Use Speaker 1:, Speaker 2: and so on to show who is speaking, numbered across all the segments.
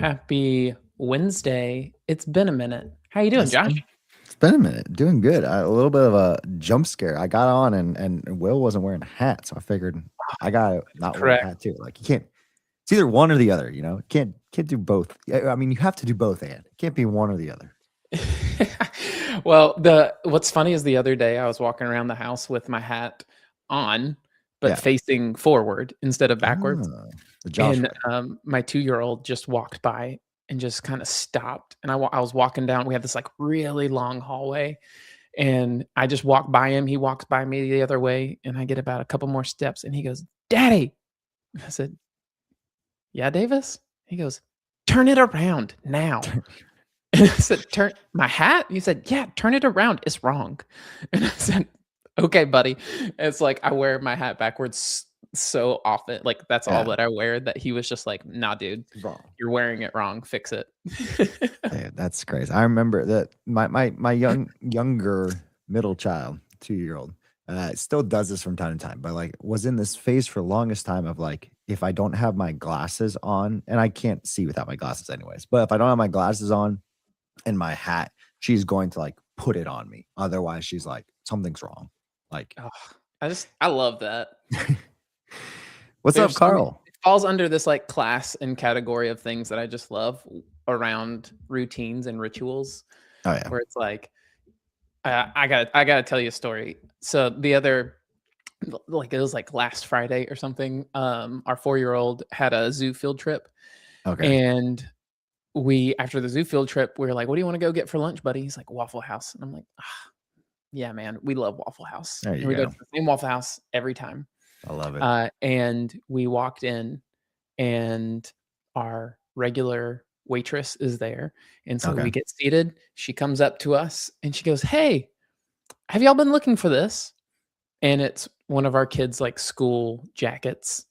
Speaker 1: Happy Wednesday. It's been a minute. How you doing,
Speaker 2: It's
Speaker 1: Josh?
Speaker 2: been, it's been a minute. Doing good. A little bit of a jump scare. I got on and Will wasn't wearing a hat, so I figured I gotta not wear a
Speaker 1: Correct.
Speaker 2: hat too. Like you can't. It's either one or the other. You know, can't do both. I mean, you have to do both, and it can't be one or the other.
Speaker 1: Well, the what's funny is the other day I was walking around the house with my hat on, but
Speaker 2: Yeah.
Speaker 1: facing forward instead of backwards.
Speaker 2: Ah, the Josh
Speaker 1: And
Speaker 2: way.
Speaker 1: my 2-year-old just walked by and just kind of stopped. And I was walking down. We have this like really long hallway, and I just walked by him. He walks by me the other way, and I get about a couple more steps, and he goes, "Daddy." I said, "Yeah, Davis?" He goes, "Turn it around now." And I said, "Turn my hat?" He said, "Yeah, turn it around. It's wrong." And I said, "Okay, buddy." It's like I wear my hat backwards so often. Like that's all
Speaker 2: Yeah,
Speaker 1: that I wear that he was just like, "Nah, dude,
Speaker 2: wrong.
Speaker 1: you're wearing it wrong. Fix it."
Speaker 2: Yeah, that's crazy. I remember that my younger middle child, 2 year old, still does this from time to time, but like was in this phase for the longest time of like if I don't have my glasses on, and I can't see without my glasses anyways, but if I don't have my glasses on and my hat, she's going to like put it on me. Otherwise, she's like something's wrong. Like,
Speaker 1: Oh, I love that.
Speaker 2: what's up, Carl?
Speaker 1: It falls under this like class and category of things that I just love around routines and rituals,
Speaker 2: Oh yeah.
Speaker 1: where it's like I gotta tell you a story. So the other like it was like last Friday or something. Our 4-year-old had a zoo field trip,
Speaker 2: Okay.
Speaker 1: and we after the zoo field trip, we were like, "What do you want to go get for lunch, buddy?" He's like, "Waffle House," and I'm like, "Yeah, man, we love Waffle House,
Speaker 2: There
Speaker 1: and
Speaker 2: you
Speaker 1: we go to
Speaker 2: go.
Speaker 1: the same Waffle House every time."
Speaker 2: I love it.
Speaker 1: And we walked in, and our regular waitress is there, and so we
Speaker 2: Okay.
Speaker 1: get seated. She comes up to us and she goes, "Hey, have y'all been looking for this?" And it's one of our kids' like school jackets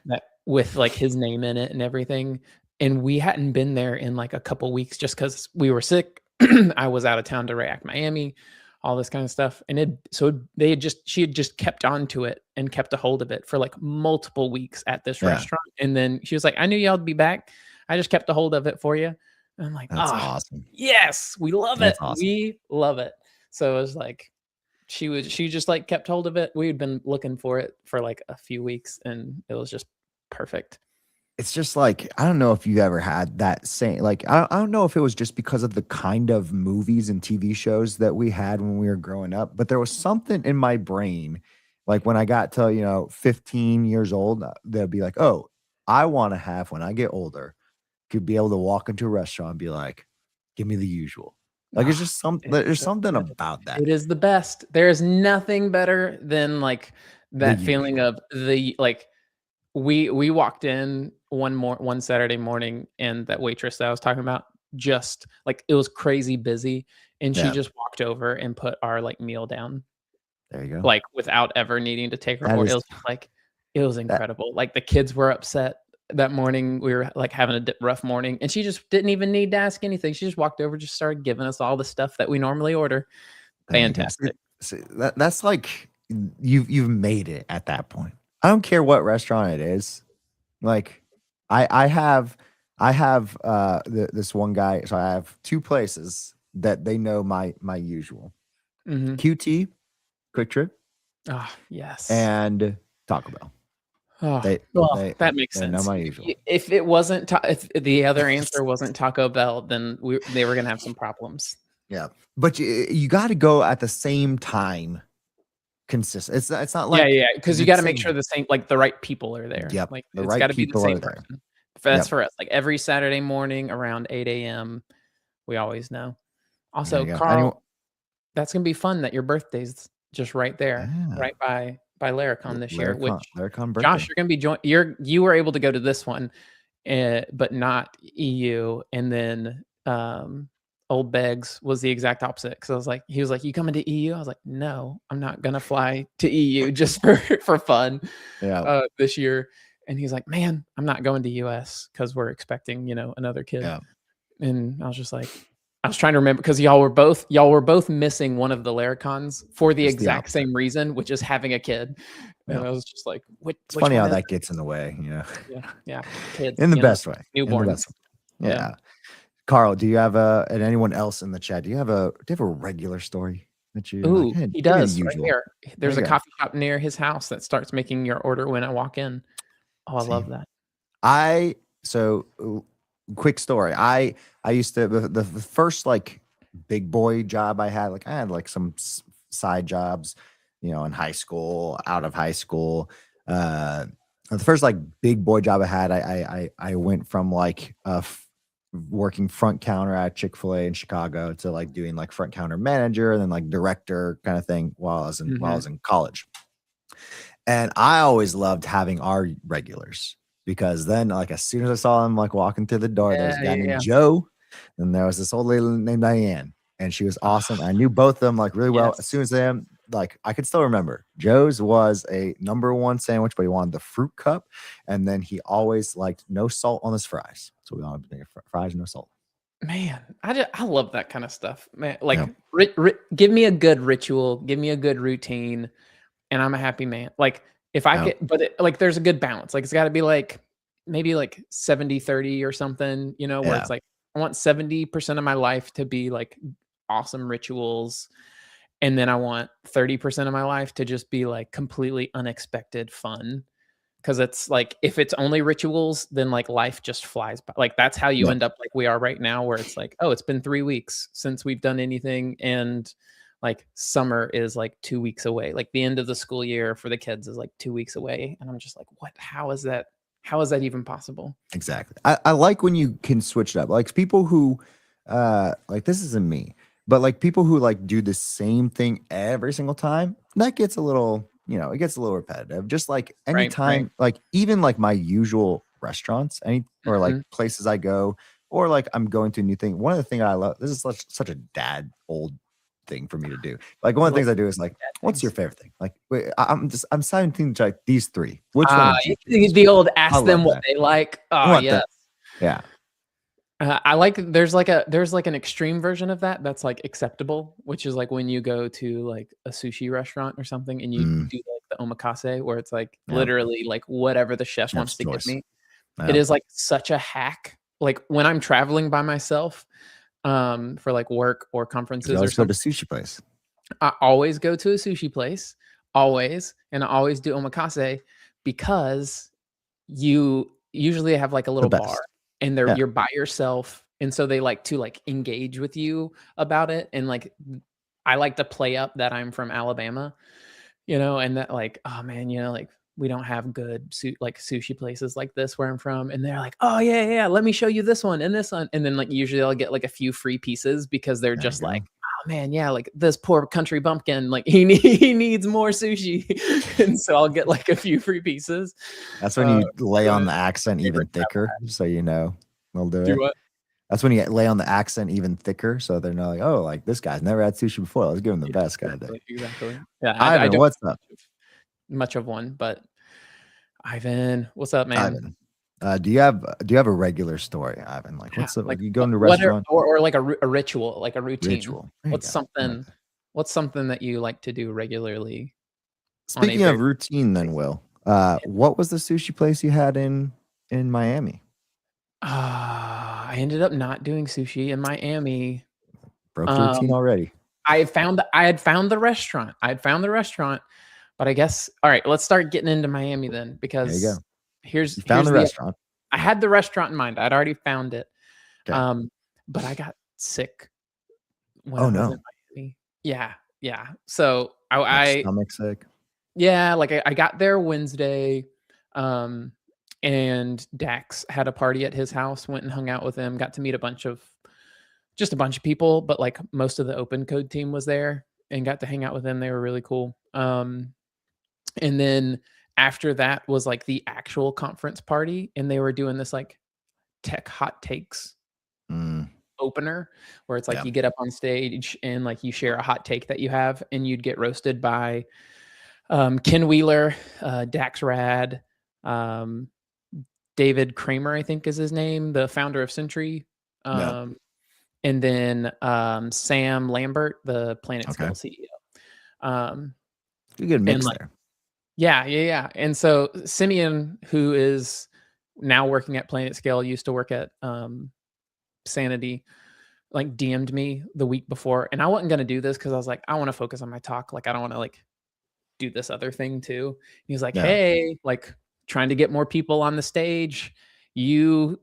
Speaker 1: that with like his name in it and everything. And we hadn't been there in like a couple weeks just because we were sick. I was out of town to React Miami, all this kind of stuff. And she had just kept on to it and kept a hold of it for like multiple weeks at this
Speaker 2: Yeah,
Speaker 1: restaurant. And then she was like, "I knew y'all'd be back. I just kept a hold of it for you." And I'm like,
Speaker 2: that's awesome.
Speaker 1: yes, we love it.
Speaker 2: That's awesome.
Speaker 1: We love it. So it was like, she just like kept hold of it. We had been looking for it for like a few weeks, and it was just perfect.
Speaker 2: It's just like I don't know if you ever had that same like I don't know if it was just because of the kind of movies and TV shows that we had when we were growing up, but there was something in my brain like when I got to, 15 years old, they'd be like, "Oh, I want to have when I get older, could be able to walk into a restaurant and be like, give me the usual." Like it's
Speaker 1: Ah,
Speaker 2: just
Speaker 1: it's
Speaker 2: there's
Speaker 1: so
Speaker 2: something
Speaker 1: good.
Speaker 2: about that.
Speaker 1: It is the best. There is nothing better than like
Speaker 2: The
Speaker 1: that feeling
Speaker 2: usual.
Speaker 1: of the like we walked in one Saturday morning, and that waitress that I was talking about just like it was crazy busy, and she
Speaker 2: Yeah,
Speaker 1: just walked over and put our like meal down
Speaker 2: there you go.
Speaker 1: like without ever needing to take her
Speaker 2: That
Speaker 1: order. It
Speaker 2: is
Speaker 1: was just like it was
Speaker 2: that
Speaker 1: incredible. Like the kids were upset that morning. We were like having a rough morning, and she just didn't even need to ask anything. She just walked over, just started giving us all the stuff that we normally order.
Speaker 2: there you go.
Speaker 1: Fantastic.
Speaker 2: That's like you've made it at that point. I don't care what restaurant it is. Like I have this one guy. So I have two places that they know my usual
Speaker 1: Mhm.
Speaker 2: QT, Quick Trip,
Speaker 1: Ah, yes.
Speaker 2: and Taco Bell.
Speaker 1: Oh,
Speaker 2: They
Speaker 1: well,
Speaker 2: they
Speaker 1: that makes
Speaker 2: they know
Speaker 1: sense.
Speaker 2: my usual.
Speaker 1: If it wasn't ta if the other answer wasn't Taco Bell, then they were gonna have some problems.
Speaker 2: Yeah, but you got to go at the same time consistent. It's not
Speaker 1: Yeah,
Speaker 2: like
Speaker 1: yeah, because you
Speaker 2: the
Speaker 1: gotta make sure
Speaker 2: same.
Speaker 1: the same like, the right people are there.
Speaker 2: Yep,
Speaker 1: Like,
Speaker 2: the
Speaker 1: it's
Speaker 2: right
Speaker 1: gotta be the
Speaker 2: people are
Speaker 1: same
Speaker 2: there.
Speaker 1: person. That's
Speaker 2: Yep,
Speaker 1: for us. Like, every Saturday morning around 8 AM, we always know.
Speaker 2: there
Speaker 1: Also,
Speaker 2: you go. Anyone?
Speaker 1: Carl, that's gonna be fun that your birthday's just right there,
Speaker 2: Yeah,
Speaker 1: right by Laracon this year, which
Speaker 2: Laricon
Speaker 1: Josh,
Speaker 2: birthday.
Speaker 1: you're gonna be you were able to go to this one, but not EU, and then, Old Begs was the exact opposite because I was like he was like, "You coming to EU?" I was like, "No, I'm not gonna fly to EU just for for fun,
Speaker 2: Yeah,
Speaker 1: this year." And he's like, "Man, I'm not going to US because we're expecting, another kid."
Speaker 2: yeah.
Speaker 1: And I was just like I was trying to remember because y'all were both missing one of the Laracons for the
Speaker 2: Just the
Speaker 1: exact
Speaker 2: opposite.
Speaker 1: same reason, which is having a kid.
Speaker 2: Yeah.
Speaker 1: And I was just like,
Speaker 2: It's
Speaker 1: which
Speaker 2: funny
Speaker 1: one
Speaker 2: how
Speaker 1: is
Speaker 2: that
Speaker 1: it?
Speaker 2: gets in the way,
Speaker 1: Yeah, yeah, kids,
Speaker 2: in the best way. In the
Speaker 1: newborns.
Speaker 2: best way.
Speaker 1: Yeah.
Speaker 2: Yeah. Carl, do you have and anyone else in the chat, do you have a regular story that you're like,
Speaker 1: Ooh,
Speaker 2: hey,
Speaker 1: he
Speaker 2: give me the
Speaker 1: does right
Speaker 2: usual?
Speaker 1: here.
Speaker 2: There
Speaker 1: There's
Speaker 2: you
Speaker 1: a
Speaker 2: go.
Speaker 1: coffee shop near his house that starts making your order when I walk in. Oh, I
Speaker 2: See,
Speaker 1: love that.
Speaker 2: I so quick story. I used to the first like big boy job I had, like I had like some side jobs, in high school, out of high school. Uh the first like big boy job I had, I went from like working front counter at Chick-fil-A in Chicago to like doing like front counter manager and then like director kind of thing while I
Speaker 1: Mhm.
Speaker 2: was in college. And I always loved having our regulars because then, like, as soon as I saw them, like, walking through the door, there was a
Speaker 1: Yeah,
Speaker 2: guy
Speaker 1: yeah,
Speaker 2: named
Speaker 1: yeah.
Speaker 2: Joe, and there was this old lady named Diane, and she was awesome.
Speaker 1: Ah,
Speaker 2: I knew both of them, like, really well. As soon
Speaker 1: yes.
Speaker 2: as them like, I could still remember. Joe's was a number 1 sandwich, but he wanted the fruit cup, and then he always liked no salt on his fries. So we wanted to make fries, no salt.
Speaker 1: Man, I love that kinda stuff, man,
Speaker 2: Yeah.
Speaker 1: like, give me a good ritual, give me a good routine, and I'm a happy man. Like, if I
Speaker 2: Yeah.
Speaker 1: could but like, there's a good balance, like, it's gotta be, like, maybe, like, 70-30 or something, where
Speaker 2: Yeah.
Speaker 1: it's like, I want 70% of my life to be, like, awesome rituals, and then I want 30% of my life to just be, like, completely unexpected fun. 'Cause it's like, if it's only rituals, then, like, life just flies by. Like, that's how you
Speaker 2: Yeah.
Speaker 1: end up like we are right now, where it's like, "Oh, it's been 3 weeks since we've done anything," and, like, summer is, like, 2 weeks away. Like, the end of the school year for the kids is, like, 2 weeks away, and I'm just like, "What? How is that even possible?"
Speaker 2: Exactly. I like when you can switch it up. Like people who like this isn't me, but like people who like do the same thing every single time, that gets a little, it gets a little repetitive. Just like
Speaker 1: Right, right.
Speaker 2: anytime, like even like my usual restaurants, any or like
Speaker 1: Mhm.
Speaker 2: places I go, or like I'm going to a new thing. One of the things I love, this is such a dad old thing for me to do. Like one
Speaker 1: I
Speaker 2: of the
Speaker 1: love
Speaker 2: things I do is like,
Speaker 1: bad
Speaker 2: what's your
Speaker 1: things.
Speaker 2: favorite thing? Like wait, I'm starting to think like these three. Which one would you
Speaker 1: The
Speaker 2: choose?
Speaker 1: the old
Speaker 2: I
Speaker 1: ask them
Speaker 2: love
Speaker 1: what
Speaker 2: that.
Speaker 1: they like.
Speaker 2: I
Speaker 1: Ah,
Speaker 2: want
Speaker 1: yes.
Speaker 2: that. Yeah.
Speaker 1: I like there's like an extreme version of that that's, like, acceptable, which is, like, when you go to, like, a sushi restaurant or something and you
Speaker 2: Mm,
Speaker 1: do, like, the omakase where it's, like,
Speaker 2: yeah.
Speaker 1: literally, like, whatever the chef
Speaker 2: Chef's
Speaker 1: wants to give
Speaker 2: choice.
Speaker 1: me. It
Speaker 2: Yeah.
Speaker 1: is, like, such a hack. Like, when I'm traveling by myself, for, like, work or
Speaker 2: You
Speaker 1: conferences or
Speaker 2: always go to
Speaker 1: something,
Speaker 2: sushi place.
Speaker 1: I always go to a sushi place, always, and I always do omakase because you usually have, like, a
Speaker 2: The
Speaker 1: little bar,
Speaker 2: best.
Speaker 1: and
Speaker 2: Yeah.
Speaker 1: you're by yourself, and so they like to, like, engage with you about it, and, like, I like to play up that I'm from Alabama, and that, like, "Oh, man," like, "we don't have good sushi places like this where I'm from," and they're like, "Oh, yeah, yeah, yeah, let me show you this one and this one," and then, like, usually I'll get, like, a few free pieces because they're
Speaker 2: There you
Speaker 1: just like,
Speaker 2: go.
Speaker 1: "Oh, man, yeah, like, this poor country bumpkin, like, he needs more sushi," and so I'll get, like, a few free pieces.
Speaker 2: That's when you lay
Speaker 1: One
Speaker 2: on
Speaker 1: of
Speaker 2: the accent
Speaker 1: my favorite
Speaker 2: even
Speaker 1: travel
Speaker 2: thicker,
Speaker 1: hacks.
Speaker 2: so they'll do
Speaker 1: Do
Speaker 2: it.
Speaker 1: what?
Speaker 2: That's when you lay on the accent even thicker, so they're not like, "Oh, like, this guy's never had sushi before. Let's give him the
Speaker 1: Yeah,
Speaker 2: best kinda thing."
Speaker 1: exactly, exactly. Yeah, I
Speaker 2: Ivan,
Speaker 1: don't
Speaker 2: what's
Speaker 1: have
Speaker 2: up?
Speaker 1: much of one, but Ivan, what's up, man?
Speaker 2: Ivan, do you have a regular story, Ivan? Like,
Speaker 1: Yeah,
Speaker 2: like,
Speaker 1: like,
Speaker 2: you go into a
Speaker 1: what are
Speaker 2: restaurant
Speaker 1: or like a ritual, like a routine.
Speaker 2: ritual. There you
Speaker 1: What's
Speaker 2: go. I like
Speaker 1: something
Speaker 2: that.
Speaker 1: what's something that you like to do regularly on a
Speaker 2: Speaking
Speaker 1: very
Speaker 2: of routine then,
Speaker 1: basis?
Speaker 2: Will, what was the sushi place you had in Miami?
Speaker 1: I ended up not doing sushi in Miami.
Speaker 2: Broke the routine
Speaker 1: Um,
Speaker 2: already.
Speaker 1: I had found the restaurant. I had found the restaurant, but I guess alright, let's start getting into Miami then,
Speaker 2: There you
Speaker 1: because
Speaker 2: go.
Speaker 1: here's
Speaker 2: You found
Speaker 1: here's
Speaker 2: the
Speaker 1: the
Speaker 2: restaurant.
Speaker 1: I had the restaurant in mind. I'd already found it.
Speaker 2: 'Kay.
Speaker 1: Um, but I got sick when
Speaker 2: Oh,
Speaker 1: I was in
Speaker 2: no.
Speaker 1: Miami. Yeah, yeah. So,
Speaker 2: Like,
Speaker 1: I
Speaker 2: stomach sick?
Speaker 1: yeah, like, I got there Wednesday, um, and Dax had a party at his house, went and hung out with him, got to meet a bunch of people, but, like, most of the open code team was there and got to hang out with them. They were really cool. And then after that was, like, the actual conference party, and they were doing this, like, tech hot takes
Speaker 2: Mm,
Speaker 1: opener where it's like
Speaker 2: yeah.
Speaker 1: you get up on stage and, like, you share a hot take that you have, and you'd get roasted by, Ken Wheeler, Dax Rad, um, David Kramer, I think is his name, the founder of Century,
Speaker 2: Yeah.
Speaker 1: um, and then, Sam Lambert, the Planet
Speaker 2: Okay.
Speaker 1: Scale CEO.
Speaker 2: You get a
Speaker 1: And,
Speaker 2: mix
Speaker 1: like,
Speaker 2: there.
Speaker 1: yeah, yeah, yeah, and so Simeon, who is now working at Planet Scale, used to work at, Sanity like DM'd me the week before, and I wasn't gonna do this because I was like, I want to focus on my talk. Like, I don't want to like do this other thing too. He was like,
Speaker 2: Yeah.
Speaker 1: "Hey, like trying to get more people on the stage. You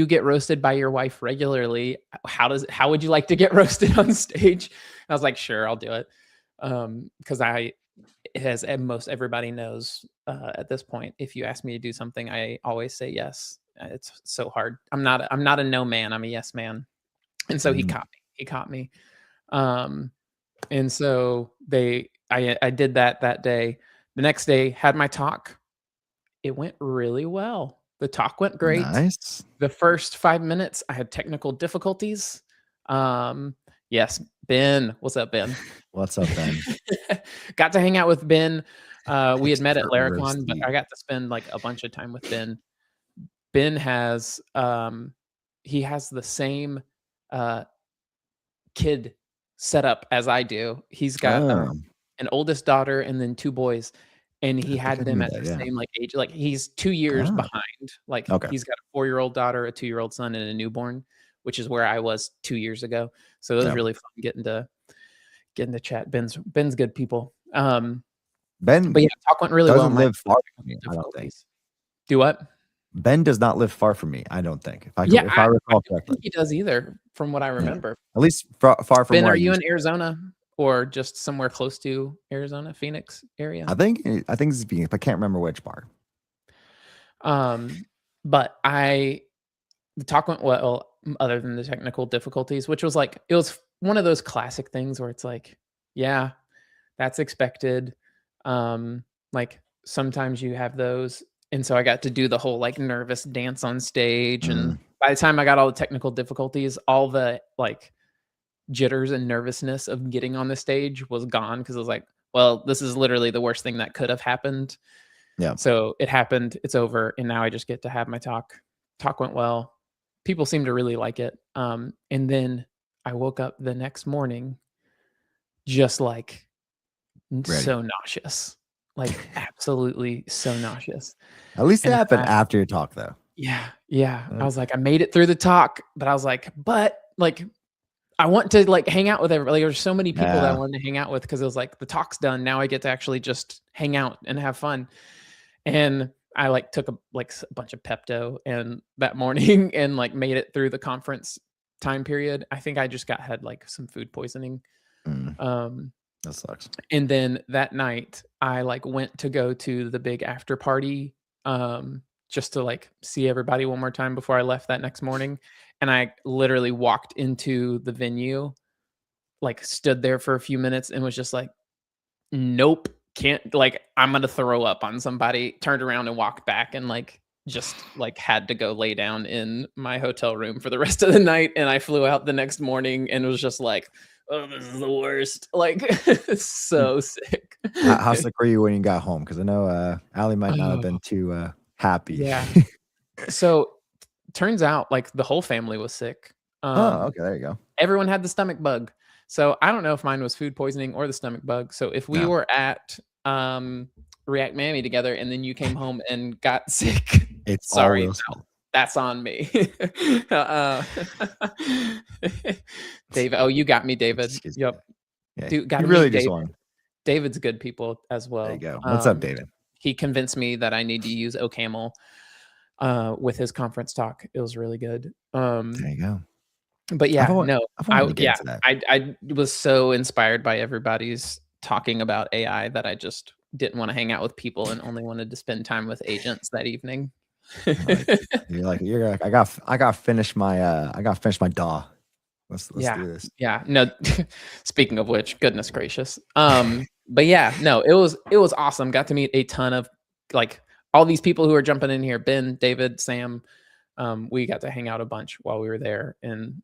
Speaker 1: get roasted by your wife regularly. How would you like to get roasted on stage?" I was like, "Sure, I'll do it." Because I as most everybody knows at this point, if you ask me to do something, I always say yes. It's so hard. I'm not a no man. I'm a yes man. And so he
Speaker 2: Mm,
Speaker 1: caught me. He caught me. Um, and so I did that day. The next day, had my talk. It went really well. The talk went great.
Speaker 2: nice.
Speaker 1: The first 5 minutes, I had technical difficulties. Um, yes, Ben. What's up, Ben?
Speaker 2: What's up, Ben?
Speaker 1: Got to hang out with Ben. We had met at
Speaker 2: Expert
Speaker 1: Laracon, but
Speaker 2: roasty.
Speaker 1: I got to spend like a bunch of time with Ben. Ben has he has the same uh kid setup as I do. He's got
Speaker 2: Oh,
Speaker 1: an oldest daughter and then 2 boys, and
Speaker 2: I
Speaker 1: he
Speaker 2: think
Speaker 1: had
Speaker 2: I
Speaker 1: them
Speaker 2: knew
Speaker 1: at
Speaker 2: that.
Speaker 1: the
Speaker 2: Yeah.
Speaker 1: same, like, age. Like, he's 2 years
Speaker 2: Oh,
Speaker 1: behind. Like,
Speaker 2: okay.
Speaker 1: he's got a 4-year-old daughter, a 2-year-old son, and a newborn, which is where I was 2 years ago. So it was
Speaker 2: Yeah.
Speaker 1: really fun getting to chat. Ben's good people.
Speaker 2: Ben
Speaker 1: But yeah, talk went really well,
Speaker 2: doesn't
Speaker 1: minus
Speaker 2: live
Speaker 1: the
Speaker 2: far from
Speaker 1: technical
Speaker 2: me, I don't think.
Speaker 1: difficulties. Do what?
Speaker 2: Ben does not live far from me, I don't think,
Speaker 1: Yeah,
Speaker 2: if I
Speaker 1: I
Speaker 2: recall
Speaker 1: don't
Speaker 2: correctly.
Speaker 1: think he does either from what I
Speaker 2: Yeah.
Speaker 1: remember.
Speaker 2: At least far from
Speaker 1: Ben,
Speaker 2: where
Speaker 1: are
Speaker 2: I
Speaker 1: you
Speaker 2: used
Speaker 1: in Arizona or just somewhere close to Arizona, Phoenix area?
Speaker 2: I think it's Phoenix, but I can't remember which part.
Speaker 1: Um, but the talk went well, other than the technical difficulties, which was like it was one of those classic things where it's like, yeah, that's expected. Like sometimes you have those, and so I got to do the whole like nervous dance on stage, and
Speaker 2: Mm,
Speaker 1: by the time I got all the technical difficulties, all the like jitters and nervousness of getting on the stage was gone because I was like, well, this is literally the worst thing that could have happened.
Speaker 2: yeah.
Speaker 1: So it happened, it's over, and now I just get to have my talk. Talk went well. People seem to really like it. And then I woke up the next morning just like
Speaker 2: Ready.
Speaker 1: so nauseous, like absolutely so nauseous.
Speaker 2: At least it
Speaker 1: And
Speaker 2: happened
Speaker 1: I,
Speaker 2: after your talk, though.
Speaker 1: yeah, yeah. I
Speaker 2: Uh,
Speaker 1: was like, I made it through the talk, but I was like, but like, I want to like hang out with everybody. Like, there's so many people that I
Speaker 2: yeah.
Speaker 1: wanted to hang out with because it was like the talk's done. Now I get to actually just hang out and have fun. And I like took a bunch of Pepto and that morning and like made it through the conference time period. I think I just had like some food poisoning.
Speaker 2: Mm,
Speaker 1: Um,
Speaker 2: that sucks.
Speaker 1: and then that night I like went to go to the big after party just to like see everybody one more time before I left that next morning. And I literally walked into the venue, like stood there for a few minutes and was just like, nope, can't, like, I'm gonna throw up on somebody, turned around and walked back and, like, just, like, had to go lay down in my hotel room for the rest of the night, and I flew out the next morning and was just like, "Oh, this is the worst." Like, it's
Speaker 2: Mm,
Speaker 1: so sick.
Speaker 2: how sick were you when you got home? Because I know, Allie might not have
Speaker 1: Oh,
Speaker 2: been too, happy.
Speaker 1: yeah. So, turns out, like, the whole family was sick.
Speaker 2: Oh,
Speaker 1: Um,
Speaker 2: okay, there you go.
Speaker 1: Everyone had the stomach bug. So, I don't know if mine was food poisoning or the stomach bug. So, if we
Speaker 2: No.
Speaker 1: were at, React Mammy together and then you came home and got sick,
Speaker 2: It's all
Speaker 1: sorry,
Speaker 2: Will
Speaker 1: no,
Speaker 2: Smith.
Speaker 1: that's on me. Uh, David, oh, you got me, David.
Speaker 2: Excuse me.
Speaker 1: Yep.
Speaker 2: Yeah,
Speaker 1: Dude,
Speaker 2: you
Speaker 1: gotta
Speaker 2: really
Speaker 1: meet
Speaker 2: just
Speaker 1: David.
Speaker 2: won.
Speaker 1: David's good people as
Speaker 2: There you
Speaker 1: well.
Speaker 2: go. What's up, David?
Speaker 1: He convinced me that I need to use OCaml, with his conference talk. It was really good.
Speaker 2: There you go.
Speaker 1: But yeah, no,
Speaker 2: I've wanted to get
Speaker 1: yeah,
Speaker 2: into that.
Speaker 1: I was so inspired by everybody's talking about AI that I just didn't wanna hang out with people and only wanted to spend time with agents that evening.
Speaker 2: You're like, I got finish my DAW. Let's
Speaker 1: Yeah,
Speaker 2: do this.
Speaker 1: yeah, no, speaking of which, goodness gracious. But yeah, no, it was awesome. Got to meet a ton of, like, all these people who are jumping in here, Ben, David, Sam. We got to hang out a bunch while we were there, and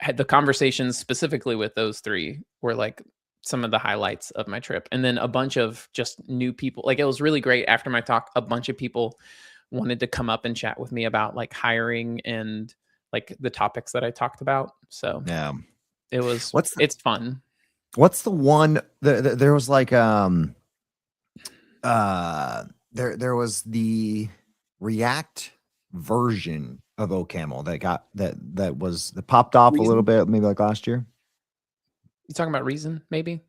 Speaker 1: had the conversations specifically with those 3 were, like, some of the highlights of my trip, and then a bunch of just new people. Like, it was really great after my talk, a bunch of people wanted to come up and chat with me about, like, hiring and, like, the topics that I talked about, so
Speaker 2: Yeah. What's the
Speaker 1: it's fun.
Speaker 2: what's the one there was like, there was the React version of OCaml that popped off a little
Speaker 1: Reason?
Speaker 2: bit, maybe like last year?
Speaker 1: You talking about Reason, maybe?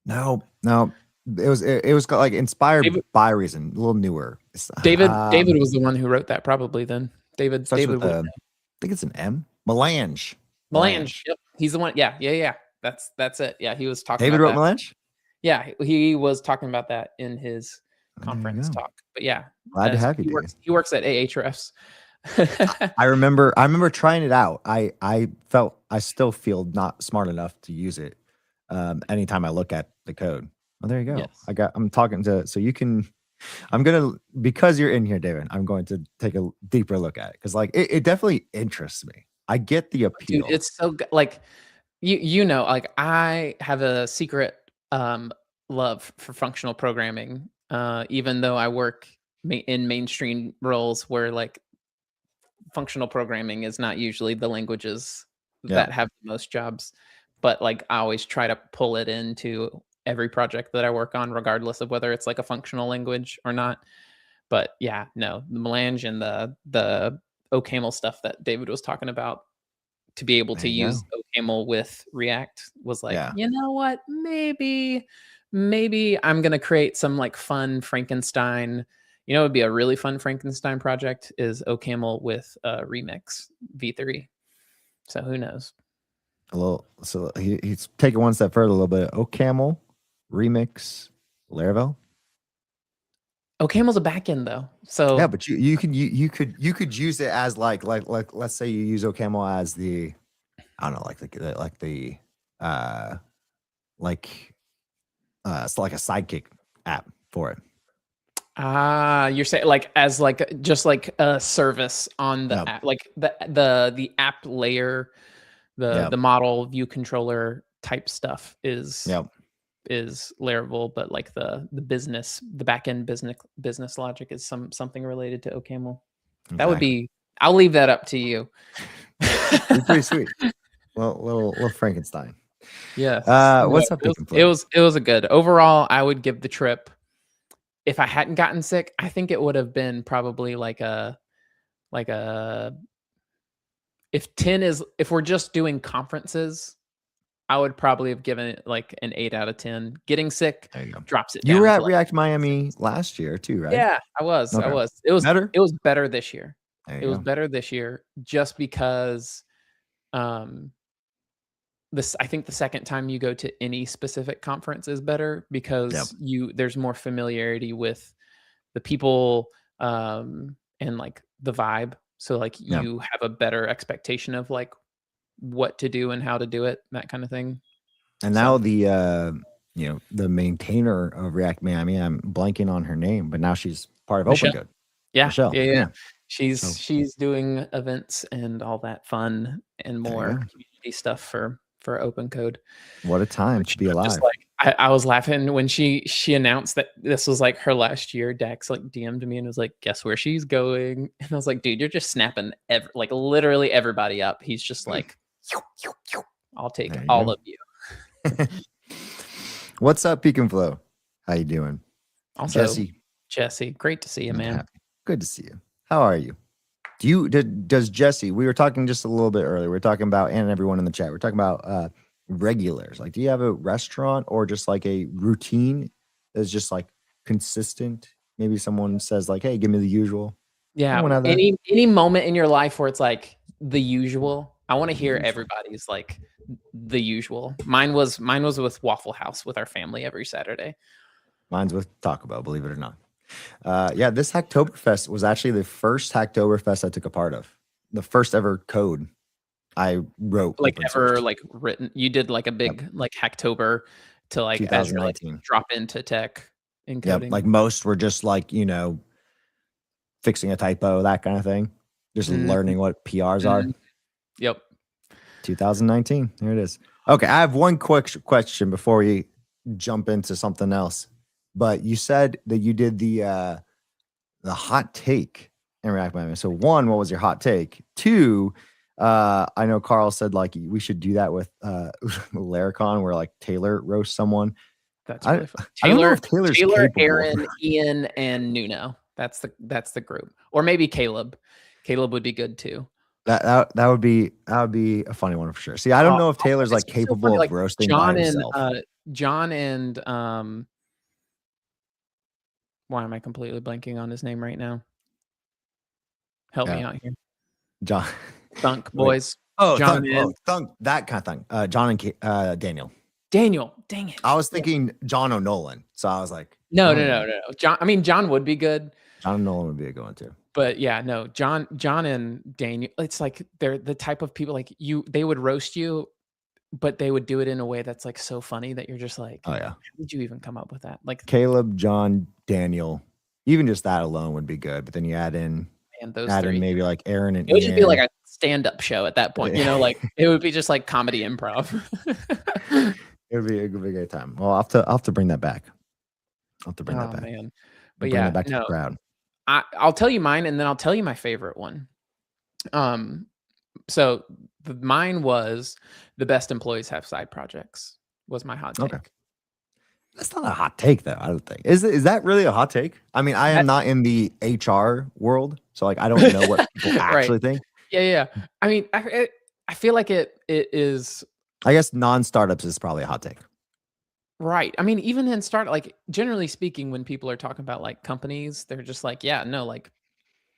Speaker 2: No, no. It was like inspired
Speaker 1: David
Speaker 2: by Reason, a little newer.
Speaker 1: David was the one who wrote that probably then.
Speaker 2: Starts with
Speaker 1: David would
Speaker 2: I think it's an M. Melange.
Speaker 1: Melange.
Speaker 2: Melange.
Speaker 1: Yep. He's the one. Yeah, yeah, yeah. That's it. Yeah, he was talking
Speaker 2: David
Speaker 1: about
Speaker 2: wrote
Speaker 1: that.
Speaker 2: Melange?
Speaker 1: Yeah, he was talking about that in his
Speaker 2: Oh, there you
Speaker 1: conference
Speaker 2: go.
Speaker 1: talk. But yeah,
Speaker 2: Glad to
Speaker 1: as
Speaker 2: have you,
Speaker 1: he
Speaker 2: David.
Speaker 1: works at Ahrefs.
Speaker 2: I remember trying it out. I still feel not smart enough to use it. Anytime I look at the code. Oh, there you go.
Speaker 1: Yes.
Speaker 2: I'm talking to, so you can, because you're in here, David, I'm going to take a deeper look at it. Cause like, it definitely interests me. I get the
Speaker 1: Dude,
Speaker 2: appeal.
Speaker 1: it's so good. Like you know, like I have a secret love for functional programming. Even though I work in mainstream roles where like functional programming is not usually the languages
Speaker 2: Yeah.
Speaker 1: that have the most jobs, but like I always try to pull it into every project that I work on, regardless of whether it's like a functional language or not. But yeah, no, the melange and the OCaml stuff that David was talking about, to be able
Speaker 2: There
Speaker 1: to
Speaker 2: you
Speaker 1: use
Speaker 2: go.
Speaker 1: OCaml with React was like,
Speaker 2: Yeah.
Speaker 1: you know what? Maybe I'm gonna create some like fun Frankenstein. You know, it would be a really fun Frankenstein project is OCaml with Remix V3. So who knows?
Speaker 2: A little, so he's taking one step further a little bit. OCaml, Remix, Laravel.
Speaker 1: OCaml's a backend though,
Speaker 2: Yeah,
Speaker 1: so
Speaker 2: but you could use it as like let's say you use OCaml as the, I don't know, uh like it's like a sidekick app for it.
Speaker 1: you're saying like as like just like a service on the
Speaker 2: Yep.
Speaker 1: app, like the app layer,
Speaker 2: Yep.
Speaker 1: the model view controller type stuff
Speaker 2: Yep.
Speaker 1: is Laravel, but like the back end business logic is something related to OCaml. That would
Speaker 2: Exactly.
Speaker 1: be. I'll leave that up to you.
Speaker 2: Be pretty sweet. Well, little Frankenstein.
Speaker 1: Yes. No,
Speaker 2: What's up, Peak and Flow?
Speaker 1: it was a good overall. I would give the trip. If I hadn't gotten sick, I think it would have been probably like a if we're just doing conferences, I would probably have given it like an 8 out of 10. Getting sick
Speaker 2: There you go.
Speaker 1: drops it
Speaker 2: You were
Speaker 1: down to
Speaker 2: at
Speaker 1: like
Speaker 2: React
Speaker 1: 6.
Speaker 2: Miami last year too, right?
Speaker 1: Yeah, I
Speaker 2: Okay.
Speaker 1: was.
Speaker 2: Better?
Speaker 1: It was better this year.
Speaker 2: There
Speaker 1: It
Speaker 2: you
Speaker 1: was
Speaker 2: go.
Speaker 1: better this year just because um this I think the second time you go to any specific conference is better
Speaker 2: Yep.
Speaker 1: because there's more familiarity with the people and like the vibe. So like
Speaker 2: Yep.
Speaker 1: you have a better expectation of like what to do and how to do it, that kind of thing.
Speaker 2: And now
Speaker 1: So
Speaker 2: the maintainer of React Miami, I'm blanking on her name, but now she's part of
Speaker 1: Michelle.
Speaker 2: OpenCode.
Speaker 1: Yeah,
Speaker 2: Michelle.
Speaker 1: yeah, yeah.
Speaker 2: Yeah. So
Speaker 1: She's doing events and all that fun and
Speaker 2: there you
Speaker 1: more
Speaker 2: go.
Speaker 1: community stuff for open code.
Speaker 2: What a time to
Speaker 1: Which
Speaker 2: be
Speaker 1: I'm just
Speaker 2: alive.
Speaker 1: like I was laughing when she announced that this was like her last year. Dax like DM'd me and was like, "Guess where she's going?" And I was like, "Dude, you're just snapping like literally everybody up." He's just like, "I'll take
Speaker 2: There
Speaker 1: all
Speaker 2: you
Speaker 1: of you."
Speaker 2: go. What's up, Peak and Flow? How you doing?
Speaker 1: Also,
Speaker 2: Jesse
Speaker 1: great to see you,
Speaker 2: and
Speaker 1: man.
Speaker 2: Happy. Good to see you. How are you? Does Jesse, we were talking just a little bit earlier. We're talking about, and everyone in the chat, we're talking about regulars. Like, do you have a restaurant or just like a routine that's just like consistent? Maybe someone says like, "Hey, give me the usual."
Speaker 1: Yeah,
Speaker 2: Anyone have that?
Speaker 1: any moment in your life where it's like the usual. I want to
Speaker 2: The
Speaker 1: hear
Speaker 2: usual.
Speaker 1: everybody's like the usual. Mine was with Waffle House with our family every Saturday.
Speaker 2: Mine's with Taco Bell, believe it or not. Yeah, this Hacktoberfest was actually the first Hacktoberfest I took a part of. The first ever code I wrote
Speaker 1: Like
Speaker 2: open
Speaker 1: ever
Speaker 2: source.
Speaker 1: like written, you did like a
Speaker 2: Yep,
Speaker 1: big like Hacktober to like as your like
Speaker 2: 2019.
Speaker 1: drop into tech
Speaker 2: Yep,
Speaker 1: encoding.
Speaker 2: like most were just like, fixing a typo, that kind of thing. Just
Speaker 1: Mhm,
Speaker 2: learning what PRs are.
Speaker 1: mhm. Yep.
Speaker 2: 2019. There it is. Okay, I have one quick question before we jump into something else. But you said that you did the hot take in React Miami. So one, what was your hot take? Two, I know Carl said like we should do that with Laracon, where like Taylor roasts someone.
Speaker 1: That's
Speaker 2: I
Speaker 1: really fun.
Speaker 2: I don't know if Taylor's capable.
Speaker 1: Aaron, Ian, and Nuno. That's the group. Or maybe Caleb. Caleb would be good too.
Speaker 2: That would be a funny one for sure. See, I don't know if Taylor's
Speaker 1: It's
Speaker 2: like
Speaker 1: so
Speaker 2: capable
Speaker 1: funny,
Speaker 2: of
Speaker 1: like,
Speaker 2: roasting by himself.
Speaker 1: John and, why am I completely blanking on his name right now? Help me
Speaker 2: Yeah,
Speaker 1: out here.
Speaker 2: John.
Speaker 1: Thunk
Speaker 2: Wait.
Speaker 1: boys.
Speaker 2: Oh,
Speaker 1: John
Speaker 2: Thunk.
Speaker 1: and
Speaker 2: Oh, Thunk. That kind of thing. John and Daniel.
Speaker 1: Daniel. Dang it.
Speaker 2: I was
Speaker 1: Yeah.
Speaker 2: thinking John O'Nolan, so I was like,
Speaker 1: No, no, no,
Speaker 2: oh,
Speaker 1: no, no. John would be good,
Speaker 2: John O'Nolan would be a good one too.
Speaker 1: but yeah, no, John and Daniel, it's like they're the type of people like they would roast you, but they would do it in a way that's like so funny that you're just like,
Speaker 2: Oh yeah,
Speaker 1: how did you even come up with that? Like,
Speaker 2: Caleb, John, Daniel. Even just that alone would be good. But then you
Speaker 1: man, those
Speaker 2: add in
Speaker 1: three.
Speaker 2: maybe like Aaron and
Speaker 1: It would just be like
Speaker 2: Ian.
Speaker 1: a stand-up show at that point, like it would be just like comedy improv.
Speaker 2: It would be a great time. Well, I'll have to bring that back. I'll have to bring that
Speaker 1: Oh
Speaker 2: back.
Speaker 1: man. But
Speaker 2: Bring that
Speaker 1: yeah,
Speaker 2: back to the
Speaker 1: no,
Speaker 2: crowd.
Speaker 1: I'll tell you mine and then I'll tell you my favorite one. Um, so mine was the best employees have side projects was my hot
Speaker 2: Okay.
Speaker 1: take.
Speaker 2: That's not a hot take though, I don't think. Is that really a hot take? I mean, I am
Speaker 1: That
Speaker 2: not in the HR world, so like I don't know what people
Speaker 1: right.
Speaker 2: actually think.
Speaker 1: Yeah, yeah. I mean, I feel like it is
Speaker 2: I guess non-startups is probably a hot take.
Speaker 1: right. I mean, even in start like generally speaking, when people are talking about like companies, they're just like, yeah, no, like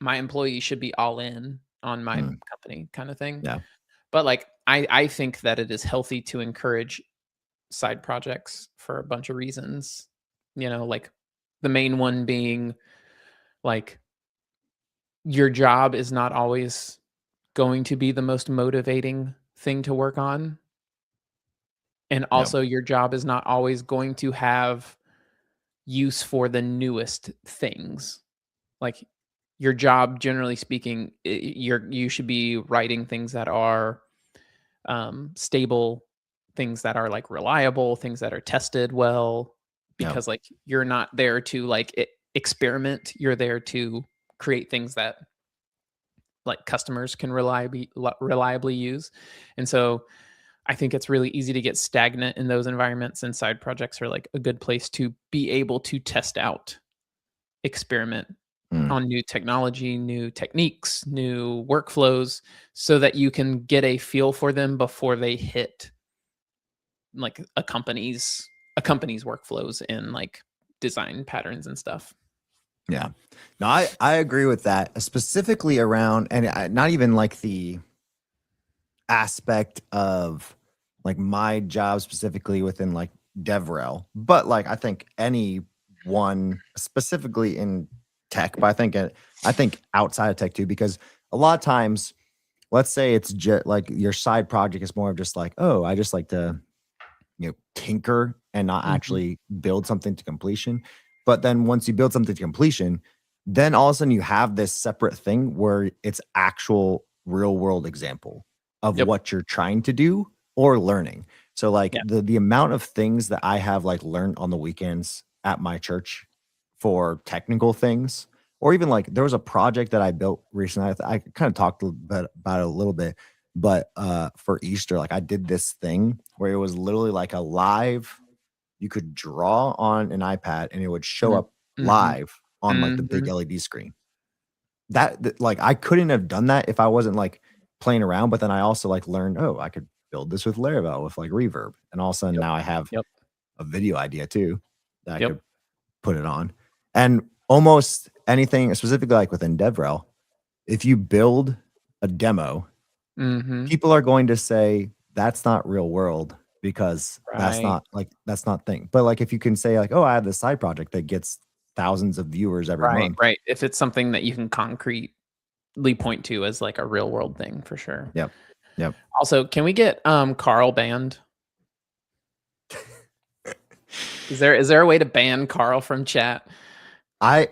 Speaker 1: my employee should be all in on my
Speaker 2: Mm,
Speaker 1: company kind of thing.
Speaker 2: yeah.
Speaker 1: But like I think that it is healthy to encourage side projects for a bunch of reasons. Like the main one being like your job is not always going to be the most motivating thing to work on. And
Speaker 2: Yeah.
Speaker 1: also your job is not always going to have use for the newest things. Like your job, generally speaking, you should be writing things that are stable, things that are like reliable, things that are tested well,
Speaker 2: Yeah.
Speaker 1: because like you're not there to like experiment. You're there to create things that like customers can reliably use. And so I think it's really easy to get stagnant in those environments, and side projects are like a good place to be able to test out, experiment
Speaker 2: Mm,
Speaker 1: on new technology, new techniques, new workflows, so that you can get a feel for them before they hit like a company's workflows and like design patterns and stuff.
Speaker 2: yeah. No, I agree with that, specifically around and not even like the aspect of like my job specifically within like DevRel, but like I think anyone specifically in tech, but I think outside of tech too, because a lot of times, let's say it's just like your side project is more of just like, oh, I just like to tinker and not
Speaker 1: Mhm.
Speaker 2: actually build something to completion. But then once you build something to completion, then all of a sudden you have this separate thing where it's actual real world example of
Speaker 1: Yep.
Speaker 2: what you're trying to do or learning. So like
Speaker 1: Yeah.
Speaker 2: the amount of things that I have like learned on the weekends at my church for technical things, or even like there was a project that I built recently. I kind of talked a bit about it a little bit, but for Easter, like I did this thing where it was literally like a live, you could draw on an iPad and it would show
Speaker 1: Mhm.
Speaker 2: up
Speaker 1: Mhm.
Speaker 2: live on like the big
Speaker 1: Mhm.
Speaker 2: LED screen. Like I couldn't have done that if I wasn't like playing around. But then I also like learned, oh, I could build this with Laravel with like reverb. And all of a sudden
Speaker 1: Yep.
Speaker 2: now I have
Speaker 1: Yep.
Speaker 2: a video idea too that I
Speaker 1: Yep.
Speaker 2: could put it on. And almost anything specifically like within DevRel, if you build a demo,
Speaker 1: Mhm.
Speaker 2: people are going to say that's not real world because
Speaker 1: Right.
Speaker 2: that's not thing. But like if you can say like, oh, I have this side project that gets thousands of viewers every
Speaker 1: Right,
Speaker 2: month.
Speaker 1: right. If it's something that you can concretely point to as like a real world thing for sure.
Speaker 2: Yep. Yep.
Speaker 1: Also, can we get Carl banned? Is there a way to ban Carl from chat?
Speaker 2: I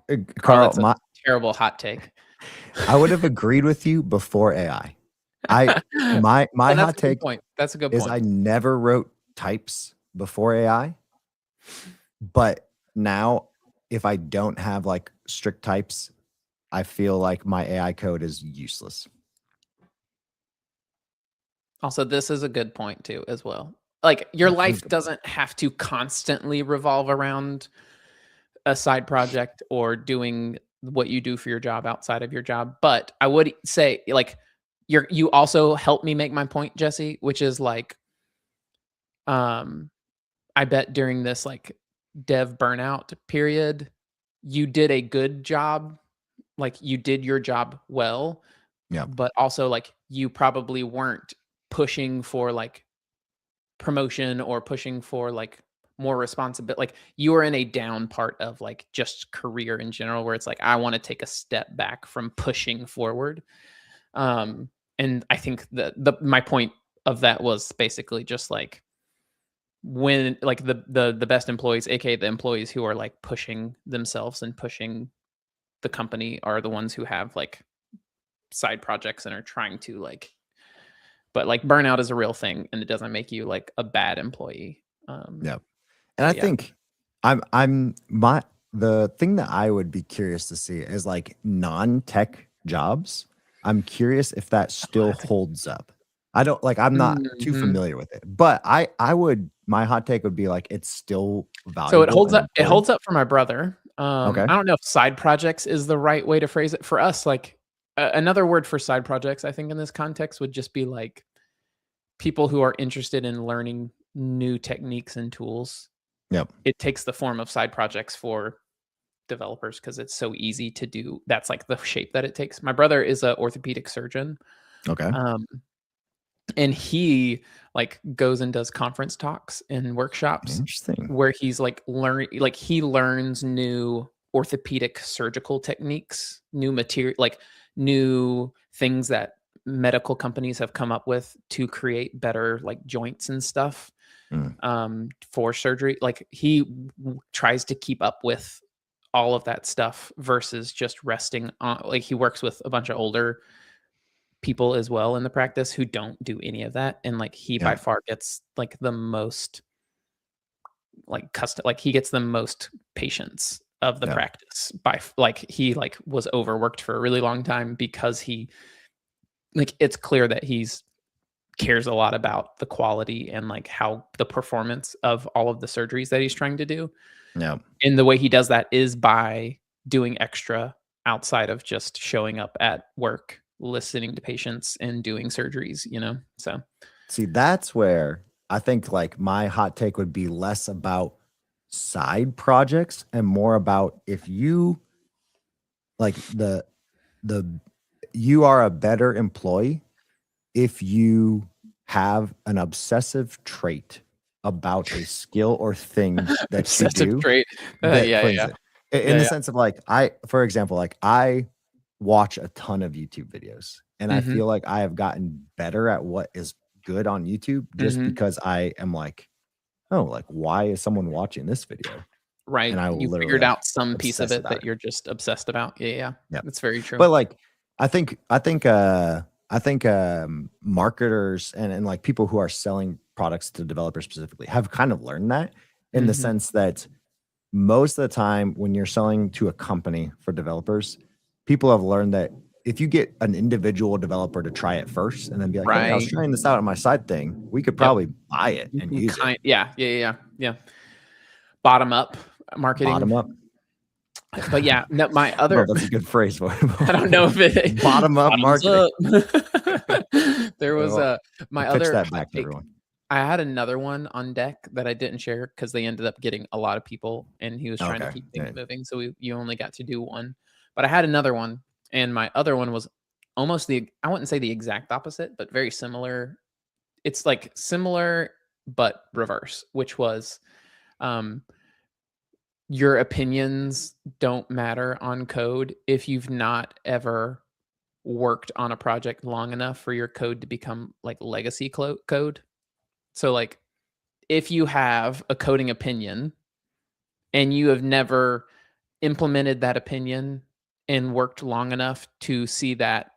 Speaker 1: Carl,
Speaker 2: Carl,
Speaker 1: that's a terrible hot take.
Speaker 2: I would have agreed with you before AI. I my
Speaker 1: That's
Speaker 2: hot
Speaker 1: a good
Speaker 2: take
Speaker 1: point. That's a good
Speaker 2: is
Speaker 1: point.
Speaker 2: I never wrote types before AI, but now if I don't have like strict types, I feel like my AI code is useless.
Speaker 1: Also, this is a good point too, as well. Like your
Speaker 2: Yeah, this is
Speaker 1: life
Speaker 2: good.
Speaker 1: doesn't have to constantly revolve around a side project or doing what you do for your job outside of your job. But I would say, like, you also helped me make my point, Jesse, which is like, um, I bet during this like dev burnout period, you did a good job. Like you did your job well,
Speaker 2: Yeah.
Speaker 1: but also like you probably weren't pushing for like promotion or pushing for like more responsibility. Like you were in a down part of like just career in general where it's like I want to take a step back from pushing forward. Um and I think the my point of that was basically just like when like the best employees, aka the employees who are like pushing themselves and pushing the company are the ones who have like side projects and are trying to like, but like burnout is a real thing and it doesn't make you like a bad employee.
Speaker 2: Yeah. And I
Speaker 1: But yeah.
Speaker 2: think I'm my the thing that I would be curious to see is like non-tech jobs. I'm curious if that
Speaker 1: Oh,
Speaker 2: still
Speaker 1: that's a
Speaker 2: holds up. I don't like I'm not too
Speaker 1: Mhm.
Speaker 2: familiar with it, but I would my hot take would be like it's still
Speaker 1: So it
Speaker 2: valuable
Speaker 1: holds
Speaker 2: and
Speaker 1: up it
Speaker 2: important.
Speaker 1: holds up for my brother.
Speaker 2: Okay.
Speaker 1: I don't know if side projects is the right way to phrase it. For us, like, another word for side projects, I think in this context would just be like people who are interested in learning new techniques and tools.
Speaker 2: Yep.
Speaker 1: It takes the form of side projects for developers because it's so easy to do. That's like the shape that it takes. My brother is a orthopedic surgeon.
Speaker 2: Okay.
Speaker 1: Um, and he like goes and does conference talks and workshops
Speaker 2: Interesting.
Speaker 1: where he's like he learns new orthopedic surgical techniques, new material, like new things that medical companies have come up with to create better like joints and stuff
Speaker 2: Mm,
Speaker 1: for surgery. Like he tries to keep up with all of that stuff versus just resting on, like he works with a bunch of older people as well in the practice who don't do any of that, and like he by
Speaker 2: yeah.
Speaker 1: far gets like the most like custom, like he gets the most patients of the
Speaker 2: Yeah.
Speaker 1: practice by like he like was overworked for a really long time because he like it's clear that he's cares a lot about the quality and like how the performance of all of the surgeries that he's trying to do.
Speaker 2: Yeah.
Speaker 1: And the way he does that is by doing extra outside of just showing up at work, listening to patients and doing surgeries, you know? So,
Speaker 2: See, that's where I think like my hot take would be less about side projects and more about if you like the you are a better employee if you have an obsessive trait about a skill or thing that you
Speaker 1: obsessive
Speaker 2: do
Speaker 1: trait.
Speaker 2: that
Speaker 1: Yeah,
Speaker 2: clings
Speaker 1: yeah,
Speaker 2: it. In
Speaker 1: yeah,
Speaker 2: the
Speaker 1: yeah.
Speaker 2: sense of like I for example, like I watch a ton of YouTube videos and I
Speaker 1: Mhm,
Speaker 2: feel like I have gotten better at what is good on YouTube just
Speaker 1: mhm.
Speaker 2: because I am like, "Oh, like why is someone watching this video?"
Speaker 1: Right.
Speaker 2: And I will
Speaker 1: You
Speaker 2: literally
Speaker 1: figured
Speaker 2: like
Speaker 1: out some piece of
Speaker 2: obsess
Speaker 1: it
Speaker 2: about
Speaker 1: that
Speaker 2: it.
Speaker 1: you're just obsessed about. Yeah, yeah.
Speaker 2: Yeah.
Speaker 1: That's very true.
Speaker 2: But, like, I think marketers and, like, people who are selling products to developers specifically have kind of learned that in the
Speaker 1: Mhm.
Speaker 2: sense that most of the time when you're selling to a company for developers, people have learned that if you get an individual developer to try it first and then be like, "Hey, I was
Speaker 1: Right.
Speaker 2: trying this out on my side thing," we could
Speaker 1: Yep.
Speaker 2: probably buy it
Speaker 1: You
Speaker 2: and
Speaker 1: can
Speaker 2: use it.
Speaker 1: yeah, yeah, yeah, yeah, yeah. Bottom up marketing.
Speaker 2: Bottom up.
Speaker 1: But yeah, no, my
Speaker 2: I don't know
Speaker 1: other
Speaker 2: if that's a good phrase for
Speaker 1: I don't
Speaker 2: it.
Speaker 1: know if it
Speaker 2: Bottom up
Speaker 1: bottoms
Speaker 2: marketing.
Speaker 1: up. There was
Speaker 2: Well,
Speaker 1: my
Speaker 2: pitch
Speaker 1: other
Speaker 2: that
Speaker 1: hot
Speaker 2: back to
Speaker 1: take.
Speaker 2: everyone.
Speaker 1: I had another one on deck that I didn't share because they ended up getting a lot of people and he was trying to
Speaker 2: Okay.
Speaker 1: keep things
Speaker 2: Yeah.
Speaker 1: moving. So you only got to do one. But I had another one, and my other one was almost I wouldn't say the exact opposite, but very similar. It's like similar but reverse, which was um your opinions don't matter on code if you've not ever worked on a project long enough for your code to become like legacy code. So like if you have a coding opinion and you have never implemented that opinion and worked long enough to see that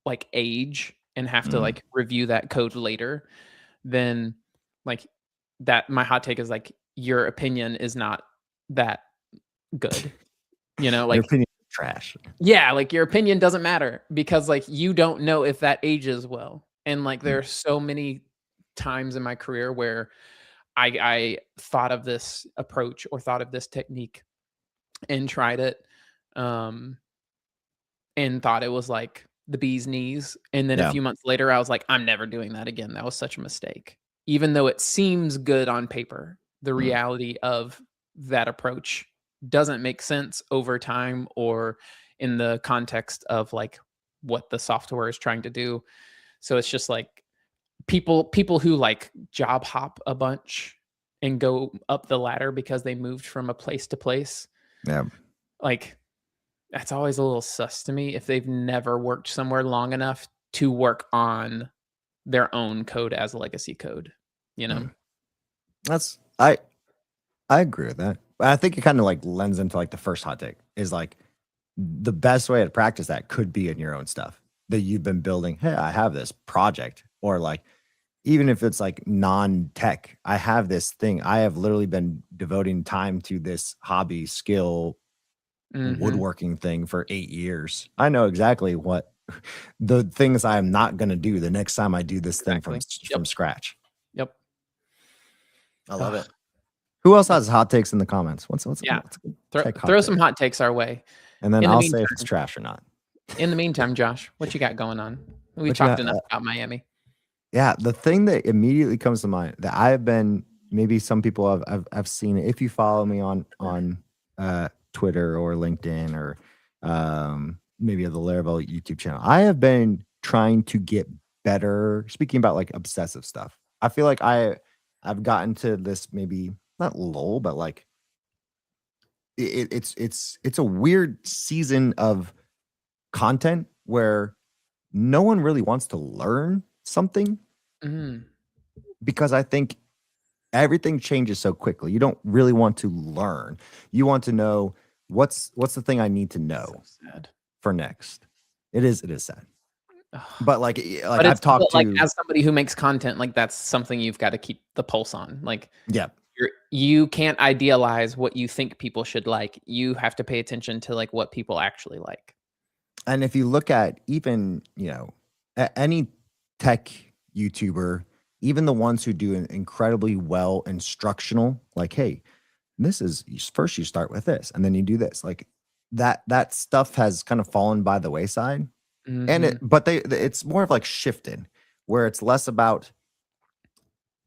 Speaker 1: like age and have to
Speaker 2: Mm,
Speaker 1: like review that code later, then like that my hot take is like your opinion is not that good. You know,
Speaker 2: your
Speaker 1: like
Speaker 2: opinion is trash.
Speaker 1: yeah, like your opinion doesn't matter because like you don't know if that ages well. And like there
Speaker 2: Mm,
Speaker 1: are so many times in my career where I thought of this approach or thought of this technique and tried it, um, and thought it was like the bee's knees, and then a
Speaker 2: Yeah.
Speaker 1: few months later, I was like, "I'm never doing that again. That was such a mistake." Even though it seems good on paper, the
Speaker 2: Mm.
Speaker 1: reality of that approach doesn't make sense over time or in the context of, like, what the software is trying to do. So it's just like people who, like, job hop a bunch and go up the ladder because they moved from a place to place,
Speaker 2: Yeah.
Speaker 1: like, that's always a little sus to me if they've never worked somewhere long enough to work on their own code as legacy code, you know?
Speaker 2: Mm. That's I agree with that. But I think it kind of like lends into like the first hot take is like the best way to practice that could be in your own stuff that you've been building. Hey, I have this project, or like even if it's like non-tech, I have this thing. I have literally been devoting time to this hobby, skill,
Speaker 1: Mhm.
Speaker 2: woodworking thing for 8 years. I know exactly what the things I am not going to do the next time I do this thing
Speaker 1: Exactly.
Speaker 2: from
Speaker 1: Yep.
Speaker 2: scratch.
Speaker 1: Yep.
Speaker 2: I love
Speaker 1: Ugh,
Speaker 2: it. Who else
Speaker 1: that's
Speaker 2: has hot takes in the comments?
Speaker 1: yeah.
Speaker 2: What's a good
Speaker 1: Throw
Speaker 2: tech hot
Speaker 1: throw some
Speaker 2: take?
Speaker 1: hot takes our way.
Speaker 2: And then
Speaker 1: In the
Speaker 2: I'll say if it's
Speaker 1: meantime
Speaker 2: trash or not.
Speaker 1: Josh, what you got going on? We
Speaker 2: What you
Speaker 1: talked
Speaker 2: got?
Speaker 1: enough about Miami.
Speaker 2: Yeah, the thing that immediately comes to mind that I have been, maybe some people have seen it. If you follow me on Twitter or LinkedIn or maybe the Laravel YouTube channel, I have been trying to get better. Speaking about like obsessive stuff, I feel like I've gotten to this maybe not lull, but like it's a weird season of content where no one really wants to learn something
Speaker 1: Mm,
Speaker 2: because I think everything changes so quickly. You don't really want to learn. You want to know what's the thing I need to
Speaker 1: so
Speaker 2: know
Speaker 1: sad.
Speaker 2: for next. It is sad.
Speaker 1: Ugh.
Speaker 2: But like like
Speaker 1: But
Speaker 2: I've talked
Speaker 1: like,
Speaker 2: to
Speaker 1: as somebody who makes content, like, that's something you've gotta keep the pulse on. Like,
Speaker 2: yeah.
Speaker 1: you can't idealize what you think people should like. You have to pay attention to, like, what people actually like.
Speaker 2: And if you look at even, any tech YouTuber, even the ones who do an incredibly well instructional, like, hey, this is first you start with this and then you do this. Like that stuff has kind of fallen by the wayside. And
Speaker 1: Mhm.
Speaker 2: it's more of like shifted where it's less about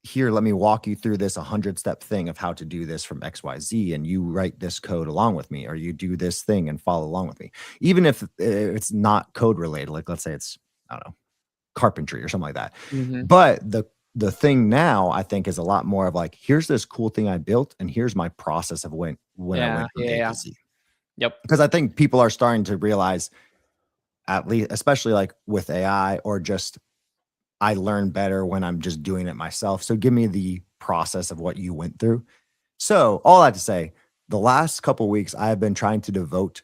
Speaker 2: here, let me walk you through this 100-step thing of how to do this from XYZ, and you write this code along with me, or you do this thing and follow along with me. Even if it's not code related, like let's say it's, I don't know, carpentry or something like that.
Speaker 1: Mhm.
Speaker 2: But the thing now I think is a lot more of like, here's this cool thing I built, and here's my process of when I
Speaker 1: Yeah,
Speaker 2: went from
Speaker 1: yeah,
Speaker 2: A
Speaker 1: yeah.
Speaker 2: to Z.
Speaker 1: Yep.
Speaker 2: Because I think people are starting to realize, at least, especially like with AI, or just I learn better when I'm just doing it myself. So give me the process of what you went through. So all that to say, the last couple weeks I have been trying to devote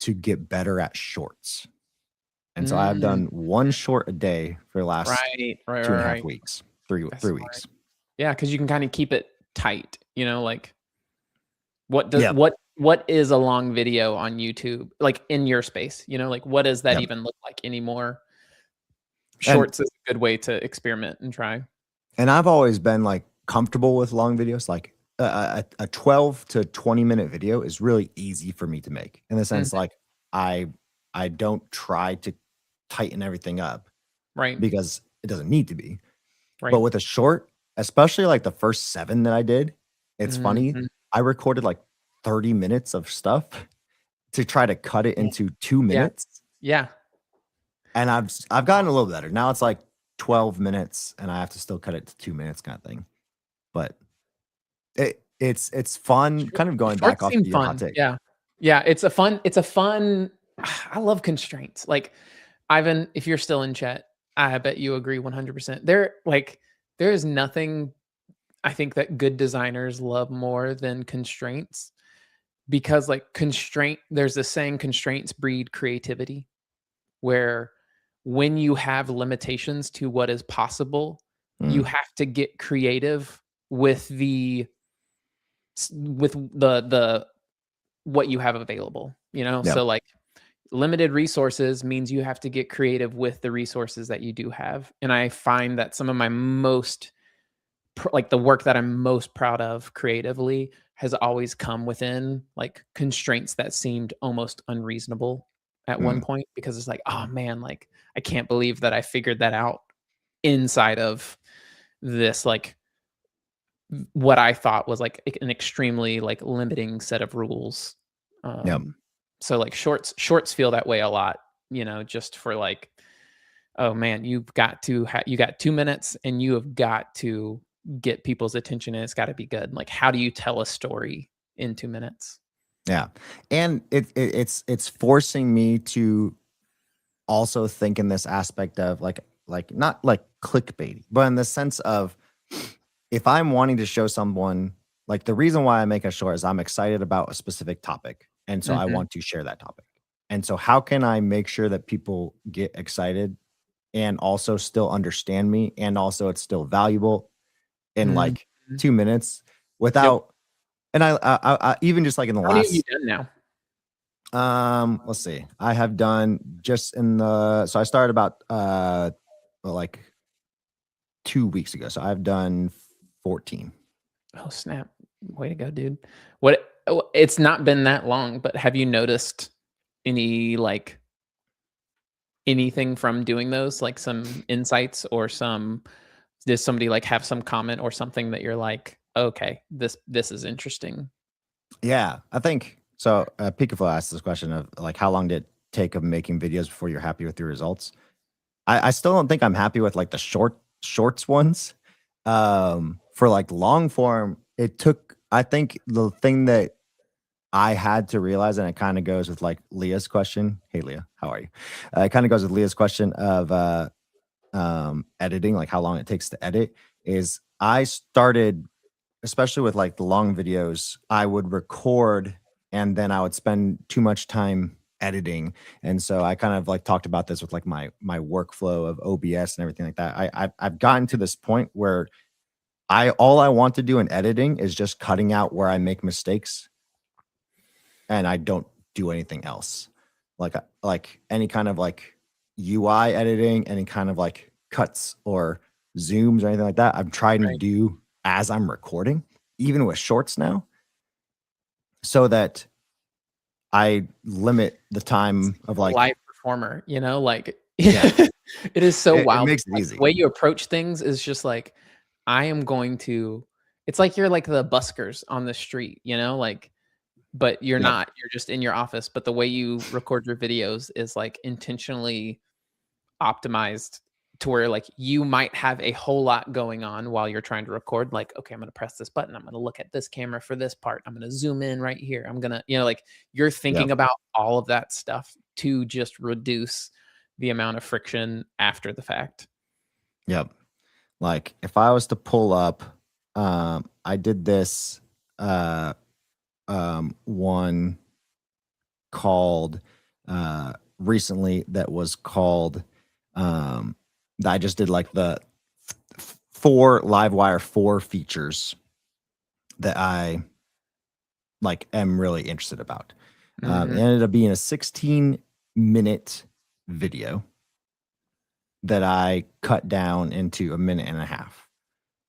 Speaker 2: to get better at shorts. And so I've
Speaker 1: Mm,
Speaker 2: done one short a day for the last
Speaker 1: right, right,
Speaker 2: two and
Speaker 1: right,
Speaker 2: a half
Speaker 1: right.
Speaker 2: weeks, three
Speaker 1: That's
Speaker 2: three
Speaker 1: smart.
Speaker 2: weeks.
Speaker 1: Yeah, because you can kinda keep it tight, like,
Speaker 2: Yeah.
Speaker 1: what is a long video on YouTube, like, in your space, like, what does that
Speaker 2: Yeah.
Speaker 1: even look like anymore?
Speaker 2: And
Speaker 1: Shorts is a good way to experiment and try.
Speaker 2: I've always been, like, comfortable with long videos, like, a 12 to 20-minute video is really easy for me to make, in the
Speaker 1: Mhm,
Speaker 2: sense, like, I I don't try to tighten everything up
Speaker 1: right,
Speaker 2: because it doesn't need to be, but
Speaker 1: right.
Speaker 2: with a short, especially, like, the first 7 that I did, it's funny,
Speaker 1: Mhm.
Speaker 2: I recorded, like, 30 minutes of stuff to try to cut it
Speaker 1: Yeah,
Speaker 2: into 2
Speaker 1: yeah,
Speaker 2: minutes,
Speaker 1: yeah.
Speaker 2: and I've gotten a little better. Now it's, like, 12 minutes, and I have to still cut it to 2 minutes kinda thing, but it's fun
Speaker 1: Short
Speaker 2: kind of going back
Speaker 1: Shorts
Speaker 2: off
Speaker 1: seem
Speaker 2: to your hot
Speaker 1: fun,
Speaker 2: take.
Speaker 1: yeah. Yeah, it's a fun I love constraints, like, Ivan, if you're still in chat, I bet you agree 100%. There is nothing I think that good designers love more than constraints because, like, there's this saying, "Constraints breed creativity," where when you have limitations to what is possible, you
Speaker 2: Mm,
Speaker 1: have to get creative with the what you have available,
Speaker 2: yep,
Speaker 1: So, like, limited resources means you have to get creative with the resources that you do have, and I find that some of my the work that I'm most proud of creatively has always come within, like, constraints that seemed almost unreasonable at one
Speaker 2: Mm,
Speaker 1: point because it's like, "Oh, man, like, I can't believe that I figured that out inside of this, like, what I thought was, like, an extremely, like, limiting set of rules."
Speaker 2: yep.
Speaker 1: So, like, shorts feel that way a lot, just for, like, "Oh, man, you got 2 minutes, and you have got to get people's attention, and it's gotta be good." Like, how do you tell a story in 2 minutes?
Speaker 2: Yeah. And it's forcing me to also think in this aspect of like not like clickbait, but in the sense of if I'm wanting to show someone like the reason why I make a short is I'm excited about a specific topic. And so I
Speaker 1: Mhm,
Speaker 2: want to share that topic. And so how can I make sure that people get excited and also still understand me and also it's still valuable in
Speaker 1: mhm.
Speaker 2: like 2 minutes
Speaker 1: Yep.
Speaker 2: without and I even just like in the
Speaker 1: How many have you
Speaker 2: last
Speaker 1: done now?
Speaker 2: let's see. I have done just in the so I started about like 2 weeks ago. So I've done 14.
Speaker 1: Oh, snap. Way to go, dude. It's not been that long, but have you noticed any, like anything from doing those, like some insights or does somebody, like, have some comment or something that you're like, "Okay, this is interesting."
Speaker 2: Yeah, I think so. Peekaflow asked this question of like, how long did it take of making videos before you're happy with your results? I still don't think I'm happy with like the shorts ones. For like long form, it took. I think the thing that I had to realize, and it kind of goes with like Leah's question. Hey, Leah, how are you? It kind of goes with Leah's question of editing, like how long it takes to edit. Is I started especially with like the long videos, I would record and then I would spend too much time editing. And so I kind of like talked about this with like my workflow of OBS and everything like that. I've gotten to this point where I all I want to do in editing is just cutting out where I make mistakes and I don't do anything else. Like any kind of like UI editing, any kind of like cuts or zooms or anything like that, I'm trying to
Speaker 1: Right.
Speaker 2: do as I'm recording, even with shorts now, so that I limit the
Speaker 1: It's
Speaker 2: time
Speaker 1: like
Speaker 2: of
Speaker 1: you're a
Speaker 2: like
Speaker 1: live performer, like
Speaker 2: yeah,
Speaker 1: it is so
Speaker 2: it
Speaker 1: wild,
Speaker 2: makes it
Speaker 1: like, the
Speaker 2: easy.
Speaker 1: way you approach things is just like, I am going to it's like you're like the buskers on the street, like, but you're
Speaker 2: Yep,
Speaker 1: not, you're just in your office, but the way you record your videos is, like, intentionally optimized to where, like, you might have a whole lot going on while you're trying to record, like, "Okay, I'm gonna press this button, I'm gonna look at this camera for this part, I'm gonna zoom in right here, I'm gonna" like, you're thinking
Speaker 2: yep,
Speaker 1: about all of that stuff to just reduce the amount of friction after the fact.
Speaker 2: yep. Like if I was to pull up, I did this one called recently that was called that I just did like the four Livewire 4 features that I like am really interested about. It
Speaker 1: Mhm,
Speaker 2: ended up being a 16-minute video that I cut down into a minute and a half.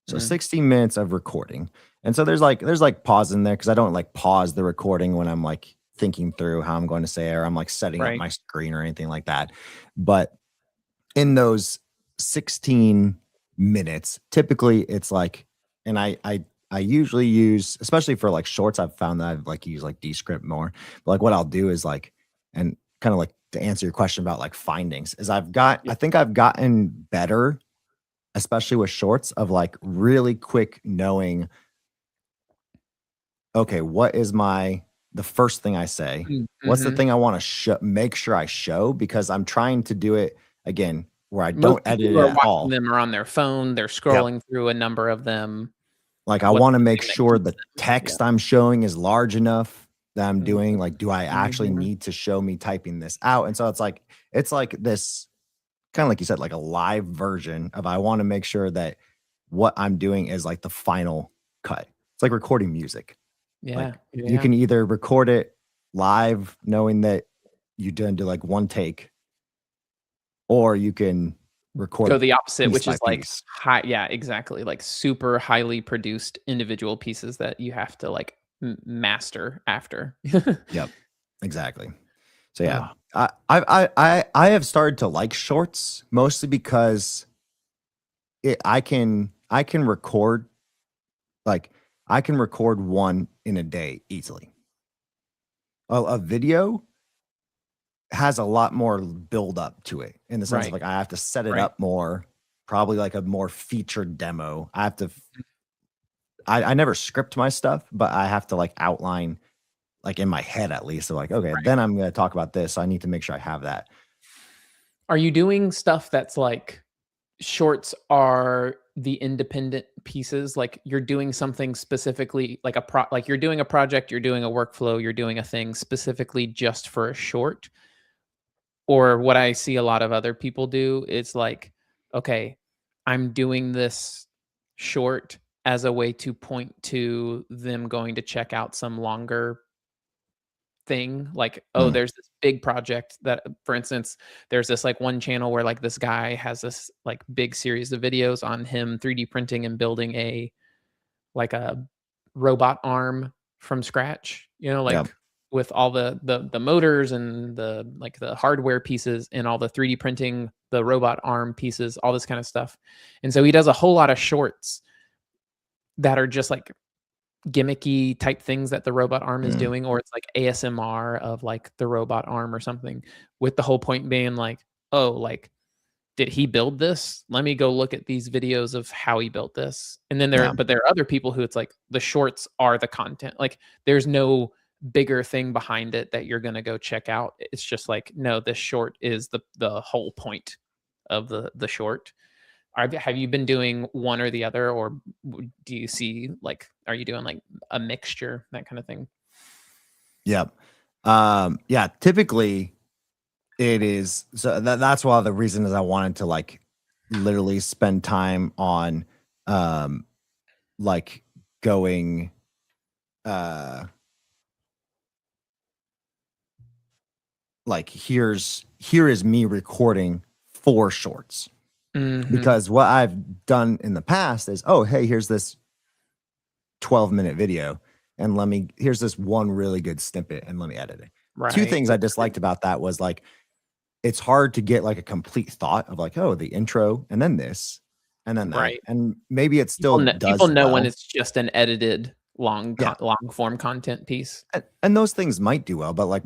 Speaker 2: So
Speaker 1: mm,
Speaker 2: 16 minutes of recording. And so there's like pause in there because I don't like pause the recording when I'm like thinking through how I'm going to say it or I'm like setting up
Speaker 1: right,
Speaker 2: my screen or anything like that. But in those 16 minutes, typically it's like, and I usually use, especially for like shorts, I've found that I've like used like Descript more. But like what I'll do is like, and kind of like to answer your question about like findings, is I
Speaker 1: yep,
Speaker 2: think I've gotten better, especially with shorts, of like really quick knowing, okay, what is the first thing I say? What's the
Speaker 1: mhm.
Speaker 2: thing I want to make sure I show? Because I'm trying to do it again where I
Speaker 1: Most
Speaker 2: don't
Speaker 1: people
Speaker 2: edit
Speaker 1: who
Speaker 2: it
Speaker 1: are
Speaker 2: at
Speaker 1: watching
Speaker 2: all.
Speaker 1: them are on their phone, they're
Speaker 2: Yep.
Speaker 1: scrolling through a number of them.
Speaker 2: Like, I
Speaker 1: What's
Speaker 2: wanna
Speaker 1: the
Speaker 2: make
Speaker 1: thing that
Speaker 2: sure
Speaker 1: keeps
Speaker 2: the
Speaker 1: them? Yeah.
Speaker 2: text I'm showing is large enough that I'm
Speaker 1: Mhm,
Speaker 2: doing like, do I actually
Speaker 1: mhm.
Speaker 2: need to show me typing this out? And so it's like this kinda like you said, like a live version of I wanna make sure that what I'm doing is like the final cut. It's like recording music.
Speaker 1: Yeah,
Speaker 2: Like, you
Speaker 1: yeah.
Speaker 2: can either record it live knowing that you didn't do like one take, or you can
Speaker 1: Go
Speaker 2: record
Speaker 1: the opposite,
Speaker 2: piece
Speaker 1: which
Speaker 2: by
Speaker 1: is like
Speaker 2: piece.
Speaker 1: high yeah, exactly, like super highly produced individual pieces that you have to like master after.
Speaker 2: Yep, exactly. So, yeah.
Speaker 1: Oh.
Speaker 2: I have started to like shorts mostly because I can record like I can record one in a day easily. A video has a lot more build up to it in the sense of
Speaker 1: Right,
Speaker 2: like I have to set it
Speaker 1: right.
Speaker 2: up more, probably like a more featured demo. I have to I never script my stuff, but I have to like outline like in my head at least. So like, okay,
Speaker 1: Right.
Speaker 2: then I'm gonna talk about this. So I need to make sure I have that.
Speaker 1: Are you doing stuff that's like shorts are the independent pieces? Like you're doing something specifically like like you're doing a project, you're doing a workflow, you're doing a thing specifically just for a short? Or what I see a lot of other people do is like, okay, I'm doing this short as a way to point to them going to check out some longer thing. Like, oh,
Speaker 2: Mm,
Speaker 1: there's this big project that, for instance, there's this like one channel where like this guy has this like big series of videos on him 3D printing and building like a robot arm from scratch,
Speaker 2: yeah.
Speaker 1: like with all the motors and the like the hardware pieces and all the 3D printing, the robot arm pieces, all this kind of stuff. And so he does a whole lot of shorts that are just like gimmicky type things that the robot arm is
Speaker 2: Mm,
Speaker 1: doing, or it's like ASMR of like the robot arm or something, with the whole point being like, oh, like did he build this? Let me go look at these videos of how he built this. And then
Speaker 2: yeah.
Speaker 1: there are other people who it's like the shorts are the content. Like there's no bigger thing behind it that you're going to go check out. It's just like, no, this short is the whole point of the short. Have you been doing one or the other, or do you see like, are you doing like a mixture, that kind of thing?
Speaker 2: Yep. Yeah, typically it is so that's why the reason is I wanted to like literally spend time on um like going uh like here is me recording 4 shorts.
Speaker 1: Hmm.
Speaker 2: Because what I've done in the past is, oh, hey, here's this 12-minute video and here's this one really good snippet and let me edit it. Two
Speaker 1: Right.
Speaker 2: things I disliked about that was like it's hard to get like a complete thought of like, oh, the intro and then that.
Speaker 1: Right.
Speaker 2: And maybe it still
Speaker 1: People
Speaker 2: does
Speaker 1: know when
Speaker 2: well.
Speaker 1: it's just an edited
Speaker 2: Yeah.
Speaker 1: long form content piece.
Speaker 2: And those things might do well, but like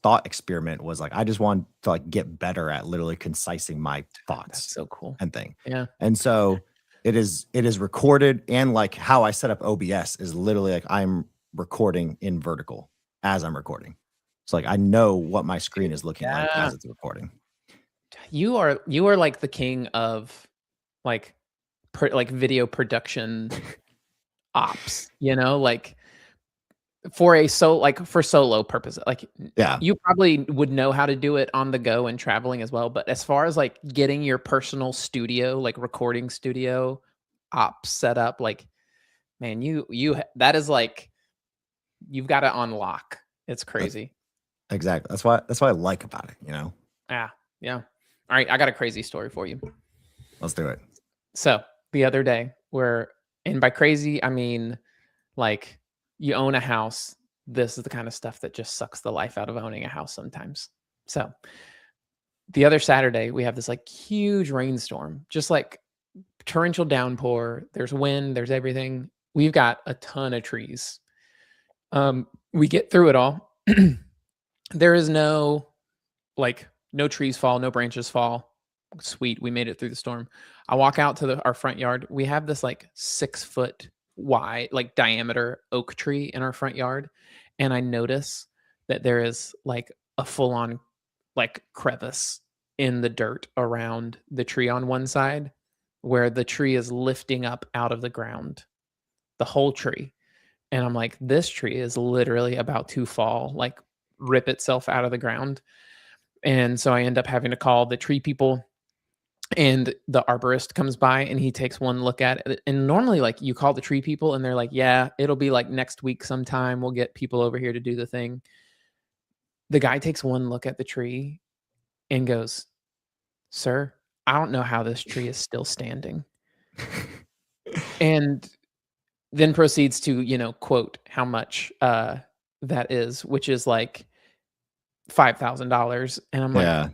Speaker 2: thought experiment was like I just want to like get better at literally concising my
Speaker 1: That's
Speaker 2: thoughts
Speaker 1: so cool.
Speaker 2: and thing.
Speaker 1: Yeah.
Speaker 2: And so it is recorded and like how I set up OBS is literally like I'm recording in vertical as I'm recording. So like I know what my screen
Speaker 1: Dude,
Speaker 2: is looking like
Speaker 1: yeah.
Speaker 2: as it's recording.
Speaker 1: You are like the king of like like video production ops, like for solo purposes. Like
Speaker 2: Yeah.
Speaker 1: you probably would know how to do it on the go and traveling as well, but as far as like getting your personal studio, like recording studio ops set up, like man, that is like you've got it on lock. It's
Speaker 2: That
Speaker 1: crazy.
Speaker 2: exactly. That's what I like about it, you know?
Speaker 1: Yeah. Yeah. All right, I got a crazy story for you.
Speaker 2: Let's do it.
Speaker 1: So, the other day, and by crazy, I mean like you own a house. This is the kind of stuff that just sucks the life out of owning a house sometimes. So, the other Saturday, we have this like huge rainstorm, just like torrential downpour. There's wind, there's everything. We've got a ton of trees. We get through it all. There is no trees fall, no branches fall. Sweet, we made it through the storm. I walk out to our front yard. We have this like 6 foot wide, like diameter oak tree in our front yard, and I notice that there is like a full on like crevice in the dirt around the tree on one side, where the tree is lifting up out of the ground, the whole tree. And I'm like, this tree is literally about to fall, like rip itself out of the ground. And so I end up having to call the tree people, and the arborist comes by and he takes one look at it. And normally, like, you call the tree people and they're like, yeah, it'll be like next week sometime. We'll get people over here to do the thing. The guy takes one look at the tree and goes, sir, I don't know how this tree is still standing. And then proceeds to, quote how much that is, which is like $5,000. And I'm like,
Speaker 2: Yeah.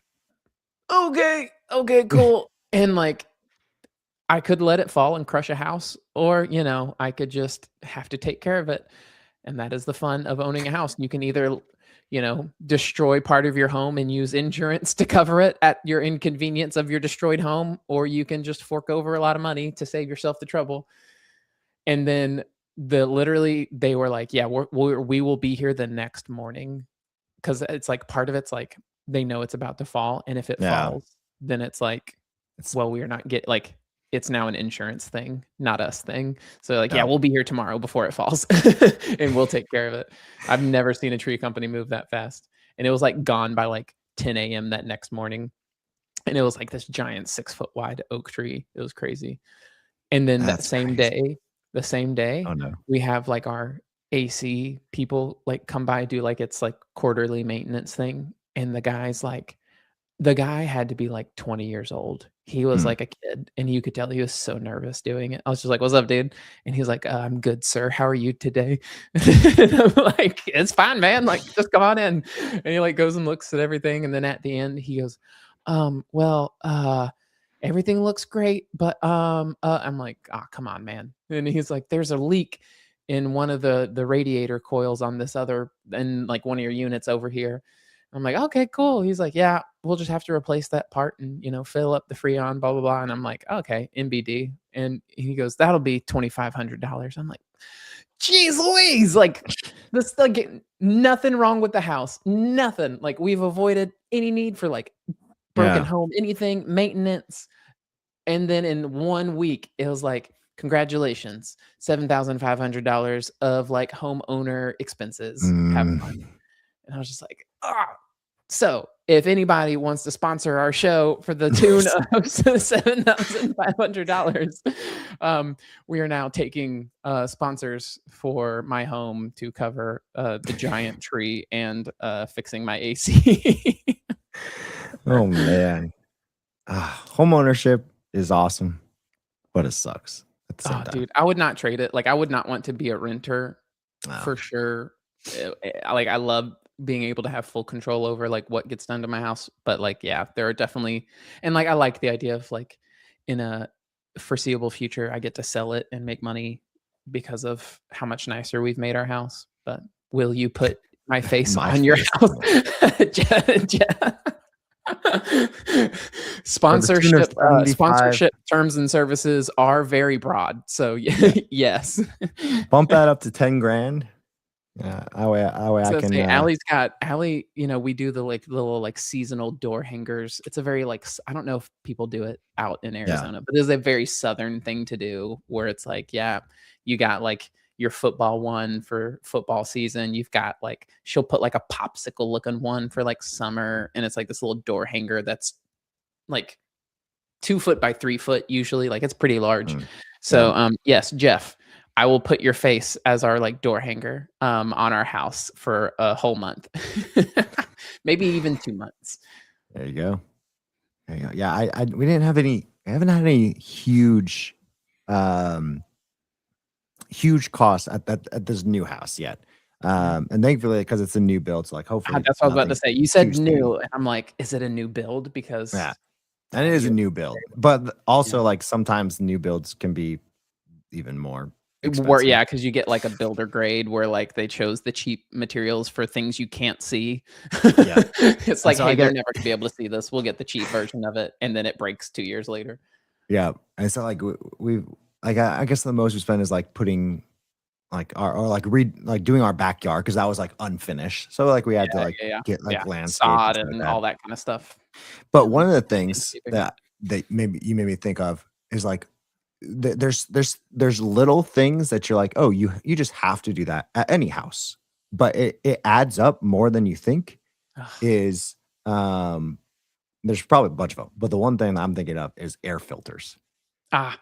Speaker 1: okay, okay, cool. And like, I could let it fall and crush a house, or, I could just have to take care of it. And that is the fun of owning a house. You can either, destroy part of your home and use insurance to cover it at your inconvenience of your destroyed home, or you can just fork over a lot of money to save yourself the trouble. And then literally they were like, yeah, we will be here the next morning. Cause it's like part of it's like they know it's about to fall. And if it
Speaker 2: Yeah.
Speaker 1: falls, then it's like,
Speaker 2: It's
Speaker 1: well, we are not like it's now an insurance thing, not us thing. So like, yeah,
Speaker 2: yeah.
Speaker 1: we'll be here tomorrow before it falls and we'll take care of it. I've never seen a tree company move that fast. And it was like gone by like 10 a.m. that next morning. And it was like this giant 6 foot wide oak tree. It was crazy. And then that
Speaker 2: That's
Speaker 1: same
Speaker 2: crazy.
Speaker 1: day, the same day,
Speaker 2: Oh no.
Speaker 1: we have like our AC people like come by, do like it's like quarterly maintenance thing. And the guy had to be like 20 years old. He was
Speaker 2: Hmm.
Speaker 1: like a kid, and you could tell he was so nervous doing it. I was just like, "What's up, dude?" And he's like, "I'm good, sir. How are you today?" And I'm like, "It's fine, man. Like, just come on in." And he like goes and looks at everything, and then at the end, he goes, well, everything looks great, but I'm like, "Ah, come on, man." And he's like, "There's a leak in one of the radiator coils on this other in like one of your units over here." I'm like, "Okay, cool." He's like, "Yeah, we'll just have to replace that part and, fill up the Freon, blah, blah, blah." And I'm like, "Okay, MBD." And he goes, "That'll be $2,500." I'm like, "Jeez Louise!" Like, this like nothing wrong with the house. Nothing. Like, we've avoided any need for like broken
Speaker 2: Yeah.
Speaker 1: home, anything, maintenance. And then in 1 week, it was like, "Congratulations, $7,500 of like homeowner expenses. Have fun."
Speaker 2: Mm.
Speaker 1: And I was just like, "Ah." So, if anybody wants to sponsor our show for the tune of $7,500, we are now taking sponsors for my home to cover the giant tree and fixing my AC.
Speaker 2: Oh man. Home ownership is awesome, but it sucks at the same
Speaker 1: Oh,
Speaker 2: time.
Speaker 1: dude, I would not trade it. Like, I would not want to be a renter
Speaker 2: Wow.
Speaker 1: for sure. Like, I love being able to have full control over like what gets done to my house. But like, yeah, there are definitely, and like, I like the idea of like in a foreseeable future, I get to sell it and make money because of how much nicer we've made our house. But will you put my face
Speaker 2: My
Speaker 1: on your
Speaker 2: face.
Speaker 1: house?
Speaker 2: For the tune of
Speaker 1: Sponsorship,
Speaker 2: 75.
Speaker 1: sponsorship terms and services are very broad. So
Speaker 2: Yeah.
Speaker 1: yes.
Speaker 2: Bump that up to 10 grand. Yeah. That way I
Speaker 1: So
Speaker 2: can
Speaker 1: say Allie, we do the like little like seasonal door hangers. It's a very like I don't know if people do it out in
Speaker 2: yeah.
Speaker 1: Arizona, but it's a very southern thing to do where it's like, yeah, you got like your football one for football season. You've got like she'll put like a popsicle looking one for like summer, and it's like this little door hanger that's like 2 foot by 3 foot usually, like, it's pretty large.
Speaker 2: Mm. Yeah.
Speaker 1: So, yes, Jeff, I will put your face as our, like, door hanger, on our house for a whole month. Maybe even 2 months.
Speaker 2: There you go. There you go. Yeah, we didn't have any I haven't had any um huge costs at this new house yet.
Speaker 1: Mhm.
Speaker 2: And thankfully because it's a new build, so like hopefully
Speaker 1: That's what I was about to
Speaker 2: nothing
Speaker 1: say. You
Speaker 2: too
Speaker 1: said
Speaker 2: soon.
Speaker 1: new, and I'm like, "Is it a new build?"
Speaker 2: Yeah.
Speaker 1: Because,
Speaker 2: And it is a
Speaker 1: you're
Speaker 2: new build. But
Speaker 1: yeah.
Speaker 2: also like sometimes new builds can be even more
Speaker 1: Where
Speaker 2: expensive.
Speaker 1: yeah, because you get, like, a builder grade where, like, they chose the cheap materials for things you can't see.
Speaker 2: Yeah.
Speaker 1: It's
Speaker 2: And
Speaker 1: like,
Speaker 2: so
Speaker 1: "Hey,
Speaker 2: I
Speaker 1: they're
Speaker 2: get
Speaker 1: never gonna be able to see this. We'll get the cheap version of it," and then it breaks 2 years later.
Speaker 2: yeah. And so like we like I guess the most we spend is like putting like our or like doing our backyard because that was like unfinished. So like we had to
Speaker 1: Yeah,
Speaker 2: like
Speaker 1: yeah, yeah.
Speaker 2: get
Speaker 1: Yeah,
Speaker 2: like landscape and
Speaker 1: sod
Speaker 2: stuff like
Speaker 1: and
Speaker 2: that.
Speaker 1: all that kinda stuff,
Speaker 2: But
Speaker 1: and,
Speaker 2: one
Speaker 1: like,
Speaker 2: of the things
Speaker 1: landscaping.
Speaker 2: that maybe you made me think of is like there's little things that you're like, oh, you just have to do that at any house, but it adds up more than you think.
Speaker 1: Ugh.
Speaker 2: Is there's probably a bunch of them, but the one thing I'm thinking of is air filters.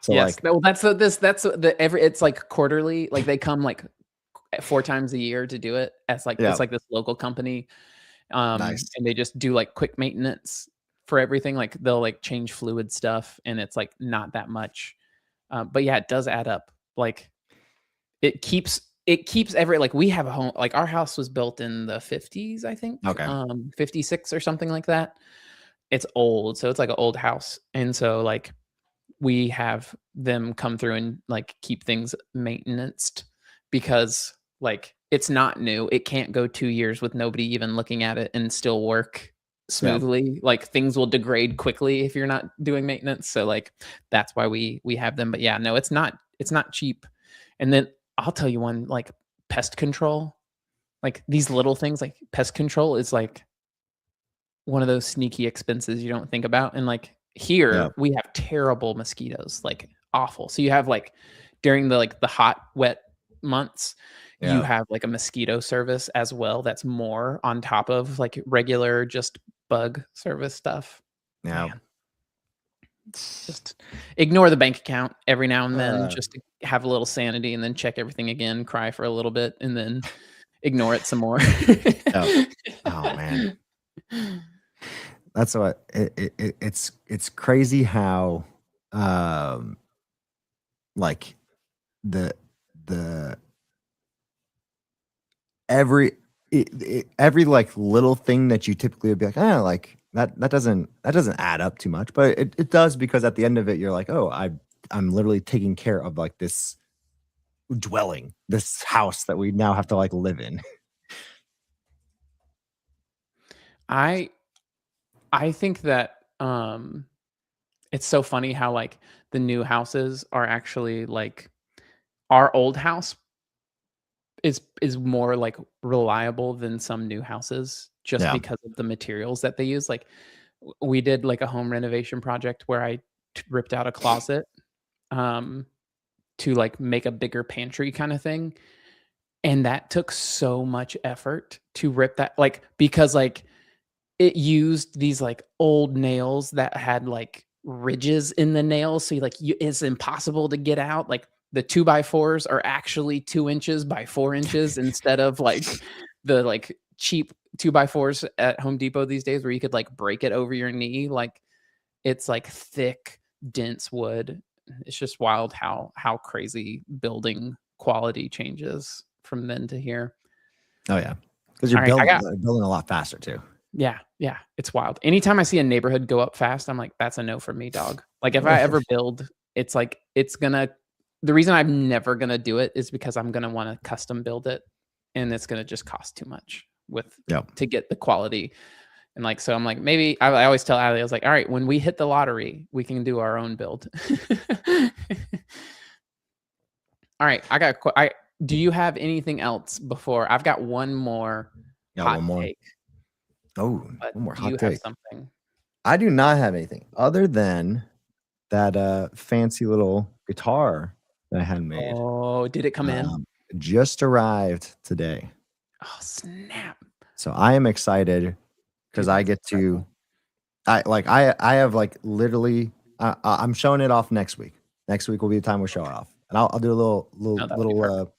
Speaker 2: So
Speaker 1: Yes.
Speaker 2: like,
Speaker 1: Well, that's the every it's, like, quarterly, like, they come, like, 4 times a year to do it as, like
Speaker 2: yeah,
Speaker 1: it's, like, this local company,
Speaker 2: nice.
Speaker 1: and they just do, like, quick maintenance for everything, like, they'll, like, change fluid stuff, and it's, like, not that much, but, yeah, it does add up, like, it keeps it keeps every like, we have a home like, our house was built in the '50s, I think,
Speaker 2: Okay.
Speaker 1: 56 or something like that. It's old, so it's like an old house, and so, like, we have them come through and, like, keep things maintained because, like, it's not new. It can't go 2 years with nobody even looking at it and still work
Speaker 2: Yeah.
Speaker 1: smoothly. Like, things will degrade quickly if you're not doing maintenance, so, like, that's why we have them, but yeah, no, it's not cheap. And then I'll tell you one, like, pest control, like, these little things, like, pest control is, like, one of those sneaky expenses you don't think about, and, like,
Speaker 2: Yeah.
Speaker 1: here, we have terrible mosquitoes, like, awful. So you have, like during the, like, the hot, wet months, you
Speaker 2: Yeah.
Speaker 1: have, like, a mosquito service as well that's more on top of, like, regular just bug service stuff.
Speaker 2: Yeah.
Speaker 1: Man, just ignore the bank account every now and then
Speaker 2: Uh,
Speaker 1: just to have a little sanity and then check everything again, cry for a little bit, and then ignore it some more.
Speaker 2: yeah. Oh man. That's what it's crazy how um like the the every every like little thing that you typically would be like, oh, like that doesn't add up too much, but it does because at the end of it you're like, oh, I'm literally taking care of like this dwelling, this house that we now have to like live in.
Speaker 1: I I think that, it's so funny how, like, the new houses are actually, like our old house is more, like, reliable than some new houses just
Speaker 2: Yeah.
Speaker 1: because of the materials that they use, like, we did, like, a home renovation project where I ripped out a closet, um, to, like, make a bigger pantry kinda thing, and that took so much effort to rip that like, because, like, it used these, like, old nails that had, like, ridges in the nails, so, like, you it's impossible to get out, like, the 2 by 4s are actually 2 inches by 4 inches instead of, like, the, like, cheap 2 by 4s at Home Depot these days where you could, like, break it over your knee, like, it's, like, thick, dense wood. It's just wild how crazy building quality changes from then to here.
Speaker 2: Oh yeah. Because you're
Speaker 1: Alright, I got
Speaker 2: building a lot faster too.
Speaker 1: yeah, yeah, it's wild. Anytime I see a neighborhood go up fast, I'm like, "That's a no for me, dog." Like, if I ever build, it's like it's gonna the reason I'm never gonna do it is because I'm gonna wanna custom build it, and it's gonna just cost too much with
Speaker 2: Yep.
Speaker 1: to get the quality, and, like, so I'm like, maybe I always tell Ali, I was like, "Alright, when we hit the lottery, we can do our own build." Alright, I got a I do you have anything else before I've got one more
Speaker 2: Got one
Speaker 1: hot
Speaker 2: more.
Speaker 1: take,
Speaker 2: Oh,
Speaker 1: but
Speaker 2: one more
Speaker 1: do
Speaker 2: hot
Speaker 1: you have
Speaker 2: take.
Speaker 1: something?
Speaker 2: I do not have anything other than that fancy little guitar that I had made.
Speaker 1: Oh, did it come in?
Speaker 2: Um, just arrived today.
Speaker 1: Oh, snap.
Speaker 2: So I am excited because
Speaker 1: Dude,
Speaker 2: I
Speaker 1: that's
Speaker 2: get to
Speaker 1: incredible.
Speaker 2: I have like literally I'm showing it off next week. Next week will be the time we show it off, and I'll do a
Speaker 1: No, that'll be perfect.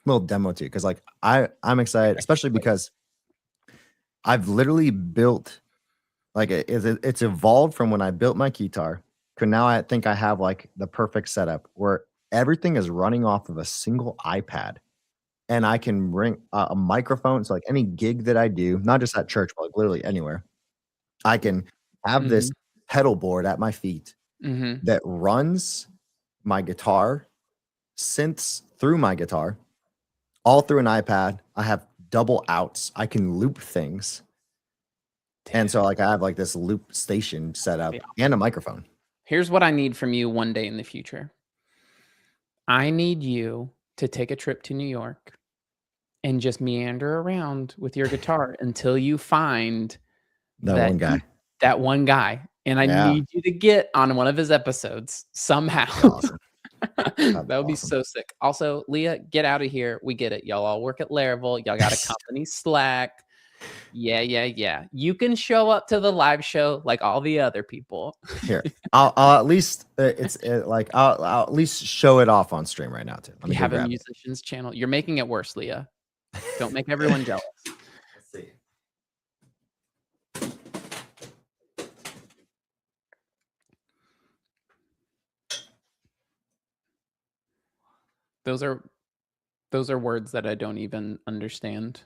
Speaker 2: little demo too because like I'm
Speaker 1: Dude,
Speaker 2: excited,
Speaker 1: I can't
Speaker 2: especially
Speaker 1: wait.
Speaker 2: because I've literally built like it's evolved from when I built my guitar to now I think I have like the perfect setup where everything is running off of a single iPad and I can bring a microphone. So like any gig that I do, not just at church, but like literally anywhere, I can have this
Speaker 1: Mhm,
Speaker 2: pedal board at my feet
Speaker 1: mhm.
Speaker 2: that runs my guitar, synths through my guitar, all through an iPad. I have double outs. I can loop things. And so
Speaker 1: Dude,
Speaker 2: like I have like this loop station set
Speaker 1: yeah.
Speaker 2: up and a microphone.
Speaker 1: Here's what I need from you one day in the future. I need you to take a trip to New York and just meander around with your guitar until you find
Speaker 2: That one
Speaker 1: you
Speaker 2: guy.
Speaker 1: that one guy, and I
Speaker 2: Yeah,
Speaker 1: need you to get on one of his episodes
Speaker 2: that'd be
Speaker 1: somehow.
Speaker 2: awesome.
Speaker 1: That
Speaker 2: That'd be
Speaker 1: would be
Speaker 2: awesome.
Speaker 1: so sick. Also, Leah, get out of here. We get it. Y'all all work at Laravel. Y'all got a company Slack. Yeah, yeah, yeah. You can show up to the live show like all the other people.
Speaker 2: Here, I'll at least like I'll at least show it off on stream right now too. Let
Speaker 1: We
Speaker 2: me go
Speaker 1: have a
Speaker 2: grab it.
Speaker 1: musician's channel. You're making it worse, Leah. Don't make everyone jealous.
Speaker 2: Let's see.
Speaker 1: Those are Those are words that I don't even understand.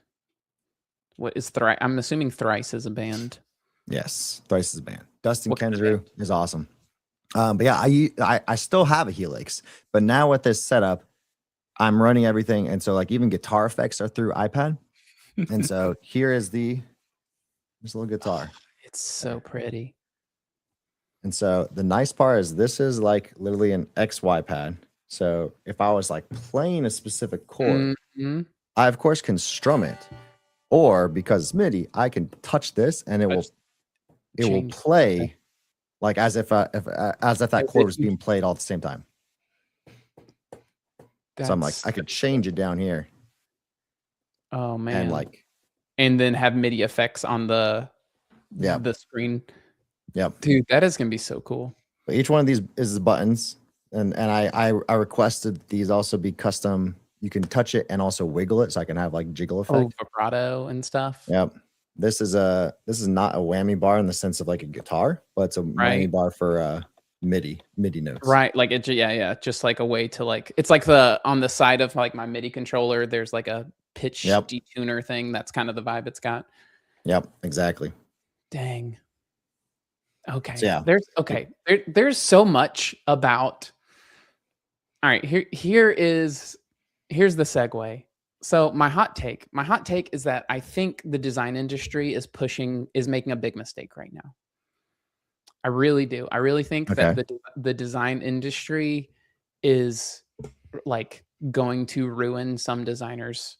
Speaker 1: What is thrice? I'm assuming Thrice is a band.
Speaker 2: Yes, Thrice is a band. Dustin
Speaker 1: What kind of band?
Speaker 2: Kendrew is awesome. But yeah, I still have a Helix, but now with this setup, I'm running everything, and so like even guitar effects are through iPad. And so here is this little guitar.
Speaker 1: It's so pretty.
Speaker 2: And so the nice part is this is like literally an XY pad. So if I was like playing a specific chord,
Speaker 1: Mhm.
Speaker 2: I of course can strum it, or because it's MIDI, I can touch this and it will
Speaker 1: Change.
Speaker 2: play like as if that
Speaker 1: As
Speaker 2: chord
Speaker 1: if
Speaker 2: was
Speaker 1: you
Speaker 2: being played all at the same time. So I'm like,
Speaker 1: That's
Speaker 2: I could change it down here
Speaker 1: oh,
Speaker 2: and
Speaker 1: man.
Speaker 2: like,
Speaker 1: And then have MIDI effects on
Speaker 2: yeah,
Speaker 1: the screen.
Speaker 2: yep.
Speaker 1: Dude, that is gonna be so cool.
Speaker 2: But each one of these is the buttons, and I requested these also be custom. You can touch it and also wiggle it, so I can have like jiggle
Speaker 1: Oh,
Speaker 2: effect.
Speaker 1: vibrato and stuff.
Speaker 2: Yep. This is not a whammy bar in the sense of like a guitar, but it's a whammy
Speaker 1: Right.
Speaker 2: bar for MIDI notes.
Speaker 1: Right, like, yeah, just like a way to, like it's like the on the side of, like, my MIDI controller, there's, like, a pitch
Speaker 2: Yep.
Speaker 1: detuner thing, that's kind of the vibe it's got.
Speaker 2: Yep. Exactly.
Speaker 1: Dang.
Speaker 2: So
Speaker 1: Okay.
Speaker 2: yeah.
Speaker 1: There's so much about alright, here's the segue. So my hot take is that I think the design industry is making a big mistake right now. I really do. I really think that
Speaker 2: Okay.
Speaker 1: the design industry is, like, going to ruin some designers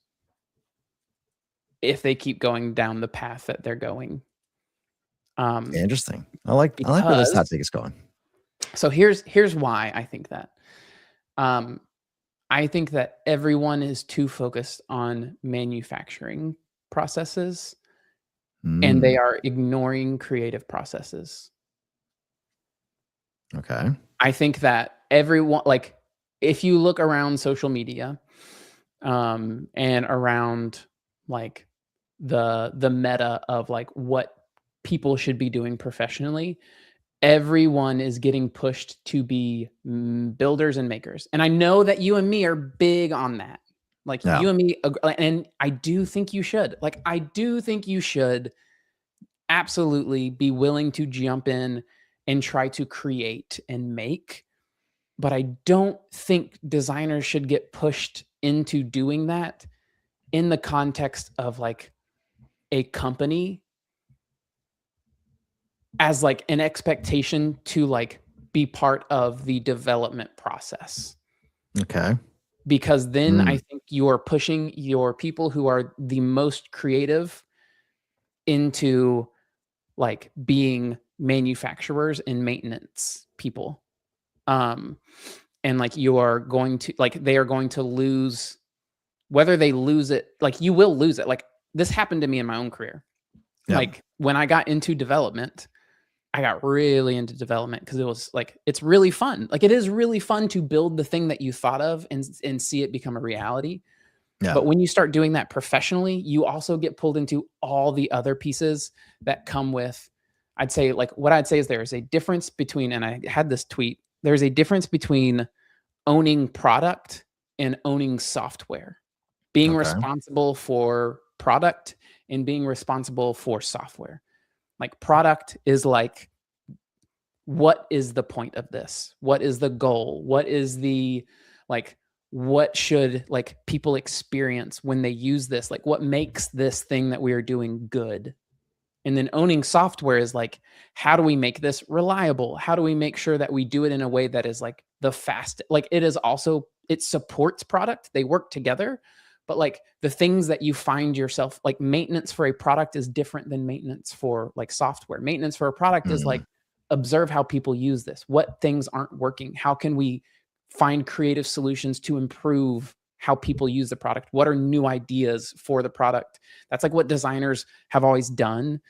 Speaker 1: if they keep going down the path that they're going. Um,
Speaker 2: Interesting. I like where this hot
Speaker 1: because
Speaker 2: take is going.
Speaker 1: so here's why I think that. Um, I think that everyone is too focused on manufacturing processes, and they
Speaker 2: Mm,
Speaker 1: are ignoring creative processes.
Speaker 2: okay.
Speaker 1: I think that everyone like, if you look around social media, and around, like, the meta of, like, what people should be doing professionally, everyone is getting pushed to be, builders and makers, and I know that you and me are big on that. Like,
Speaker 2: Yeah.
Speaker 1: you and me and I do think you should. Like, I do think you should absolutely be willing to jump in and try to create and make, but I don't think designers should get pushed into doing that in the context of, like, a company as, like, an expectation to, like, be part of the development process.
Speaker 2: Okay.
Speaker 1: Because then I
Speaker 2: Mm,
Speaker 1: think you're pushing your people who are the most creative into, like, being manufacturers and maintenance people. Um, and, like, you are going to like, they are going to lose whether they lose it like, you will lose it. Like, this happened to me in my own career.
Speaker 2: yep.
Speaker 1: Like, when I got into development, I got really into development because it was, like, it's really fun. Like, it is really fun to build the thing that you thought of and see it become a reality.
Speaker 2: Yeah.
Speaker 1: But when you start doing that professionally, you also get pulled into all the other pieces that come with I'd say, like, what I'd say is there is a difference between and I had this tweet, there's a difference between owning product and owning software. Being
Speaker 2: Okay.
Speaker 1: responsible for product and being responsible for software. Like, product is like, what is the point of this? What is the goal? What is the like what should, like, people experience when they use this? Like, what makes this thing that we are doing good? And then owning software is like, how do we make this reliable? How do we make sure that we do it in a way that is, like, the fast like, it is also it supports product, they work together, but, like, the things that you find yourself like, maintenance for a product is different than maintenance for, like, software. Maintenance for a product is like,
Speaker 2: Mm,
Speaker 1: observe how people use this. What things aren't working? How can we find creative solutions to improve how people use the product? What are new ideas for the product? That's, like, what designers have always done,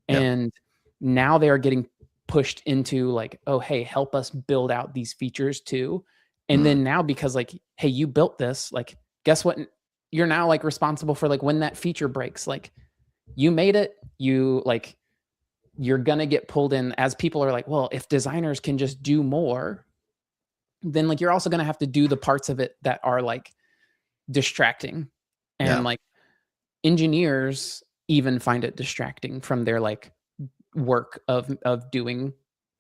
Speaker 2: yep.
Speaker 1: and now they are getting pushed into, like, oh, hey, help us build out these features too. And
Speaker 2: Mm,
Speaker 1: then now, because, like, hey, you built this, like, guess what, you're now, like, responsible for, like, when that feature breaks. Like, you made it, you're gonna get pulled in as people are like, well, if designers can just do more, then, like, you're also gonna have to do the parts of it that are, like, distracting. And
Speaker 2: Yeah.
Speaker 1: like engineers even find it distracting from their like work of doing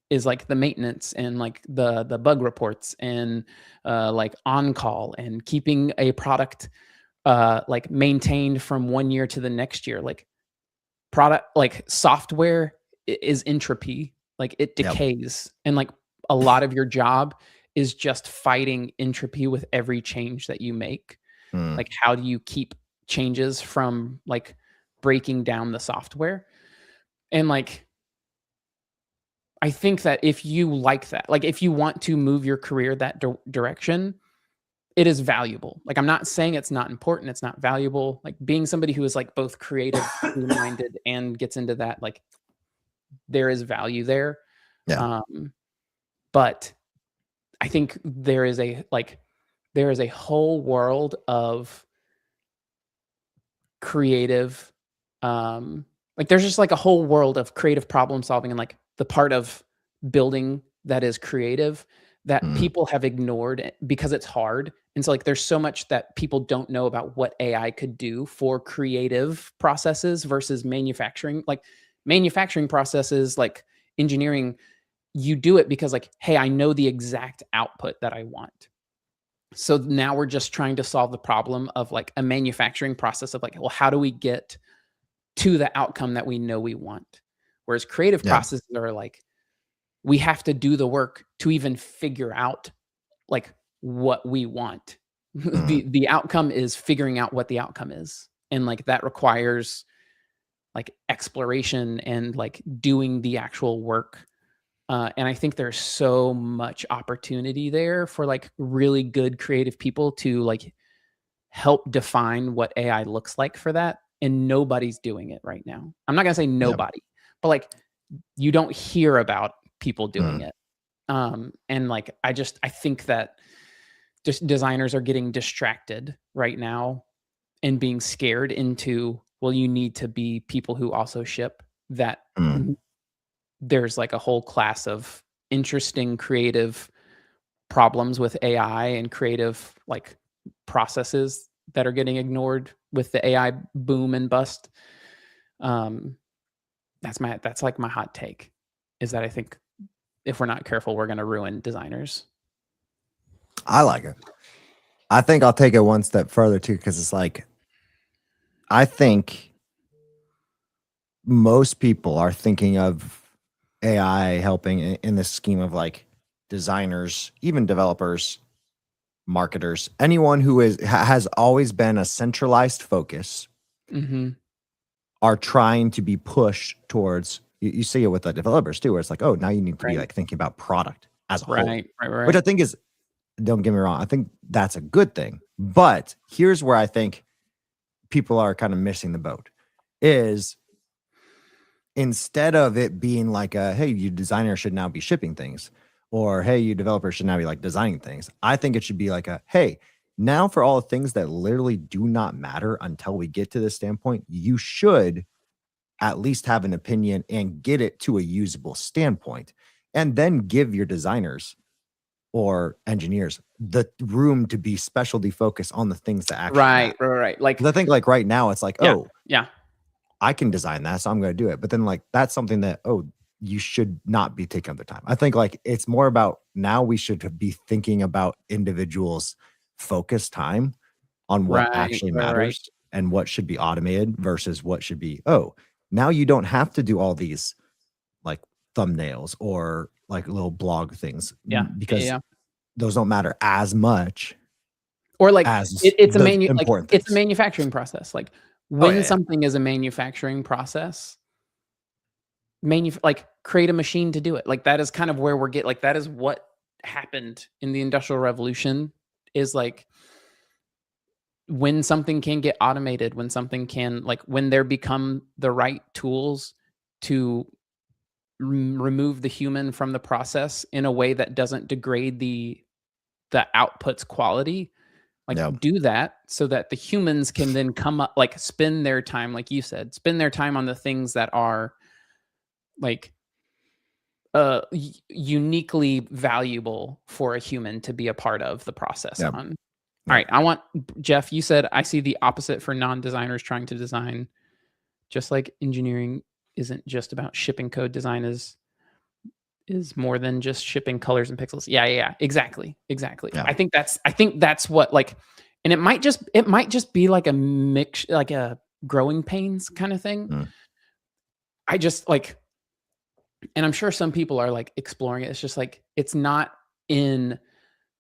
Speaker 1: is like the maintenance and like the bug reports and like on call and keeping a product like maintained from 1 year to the next year. Like product like software is entropy, like it
Speaker 2: Yep.
Speaker 1: decays, and like a lot of your job is just fighting entropy with every change that you make.
Speaker 2: Mm.
Speaker 1: Like how do you keep changes from like breaking down the software? And like I think that if you like that, like if you want to move your career that direction, it is valuable. Like I'm not saying it's not important, it's not valuable. Like being somebody who is like both creatively minded and gets into that, like there is value there.
Speaker 2: Yeah.
Speaker 1: Um, but I think there is a whole world of creative, like there's just like a whole world of creative problem solving and like the part of building that is creative that
Speaker 2: Mm.
Speaker 1: people have ignored because it's hard. And so like there's so much that people don't know about what AI could do for creative processes versus manufacturing. Like manufacturing processes, like engineering, you do it because like, hey, I know the exact output that I want. So now we're just trying to solve the problem of like a manufacturing process of like, well, how do we get to the outcome that we know we want? Whereas creative
Speaker 2: Yeah.
Speaker 1: processes are like, we have to do the work to even figure out like what we want.
Speaker 2: Mm.
Speaker 1: The outcome is figuring out what the outcome is. And like that requires like exploration and like doing the actual work. And I think there's so much opportunity there for like really good creative people to like help define what AI looks like for that. And nobody's doing it right now. I'm not gonna say
Speaker 2: Yep.
Speaker 1: nobody, but like you don't hear about people doing
Speaker 2: Mm.
Speaker 1: it. And like I think that just designers are getting distracted right now and being scared into, well, you need to be people who also ship that.
Speaker 2: Mm.
Speaker 1: There's like a whole class of interesting creative problems with AI and creative like processes that are getting ignored with the AI boom and bust. Um, that's like my hot take is that I think if we're not careful, we're going to ruin designers.
Speaker 2: I like it. I think I'll take it one step further too, because it's like I think most people are thinking of AI helping in the scheme of like designers, even developers, marketers, anyone who has always been a centralized focus
Speaker 1: Hmm.
Speaker 2: are trying to be pushed towards you see it with the developers too, where it's like, oh, now you need to be
Speaker 1: Right.
Speaker 2: like thinking about product as a whole,
Speaker 1: Right. Right.
Speaker 2: which I
Speaker 1: Right.
Speaker 2: think is, don't get me wrong, I think that's a good thing. But here's where I think people are kind of missing the boat is instead of it being like a, hey, you designers should now be shipping things, or hey, you developers should now be like designing things. I think it should be like a, hey, now for all the things that literally do not matter until we get to this standpoint, you should at least have an opinion and get it to a usable standpoint, and then give your designers or engineers the room to be specialty focused on the things that actually matter.
Speaker 1: Right. Right. Right. Like,
Speaker 2: 'Cause I think like right now it's like,
Speaker 1: yeah.
Speaker 2: oh,
Speaker 1: Yeah.
Speaker 2: I can design that, so I'm going to do it. But then like that's something that, oh, you should not be taking up the time. I think like it's more about now we should be thinking about individuals' focus time on what
Speaker 1: Right.
Speaker 2: actually
Speaker 1: Right. Right.
Speaker 2: matters and what should be automated versus what should be, oh, now you don't have to do all these like thumbnails or like little blog things
Speaker 1: Yeah. Yeah.
Speaker 2: because
Speaker 1: Yeah.
Speaker 2: those don't matter as much
Speaker 1: Or like
Speaker 2: as the important
Speaker 1: it's a
Speaker 2: things.
Speaker 1: manufacturing process. Like
Speaker 2: Oh
Speaker 1: when
Speaker 2: yeah, yeah.
Speaker 1: something is a manufacturing process, like create a machine to do it. Like that is kind of where we're get like that is what happened in the industrial revolution is like when something can get automated, when something can like when there become the right tools to remove the human from the process in a way that doesn't degrade the output's quality, like
Speaker 2: Yep.
Speaker 1: do that so that the humans can then come up like spend their time like you said, spend their time on the things that are like uniquely valuable for a human to be a part of the process
Speaker 2: Yep.
Speaker 1: on. All
Speaker 2: Yeah.
Speaker 1: right, I want Jeff, you said I see the opposite for non-designers trying to design, just like engineering isn't just about shipping code. Design is more than just shipping colors and pixels. Yeah, yeah, yeah. Exactly. Exactly.
Speaker 2: Yeah.
Speaker 1: I think that's what like, and it might just be like a mix, like a growing pains kind of thing.
Speaker 2: Mm.
Speaker 1: I just like, and I'm sure some people are like exploring it. It's just like it's not in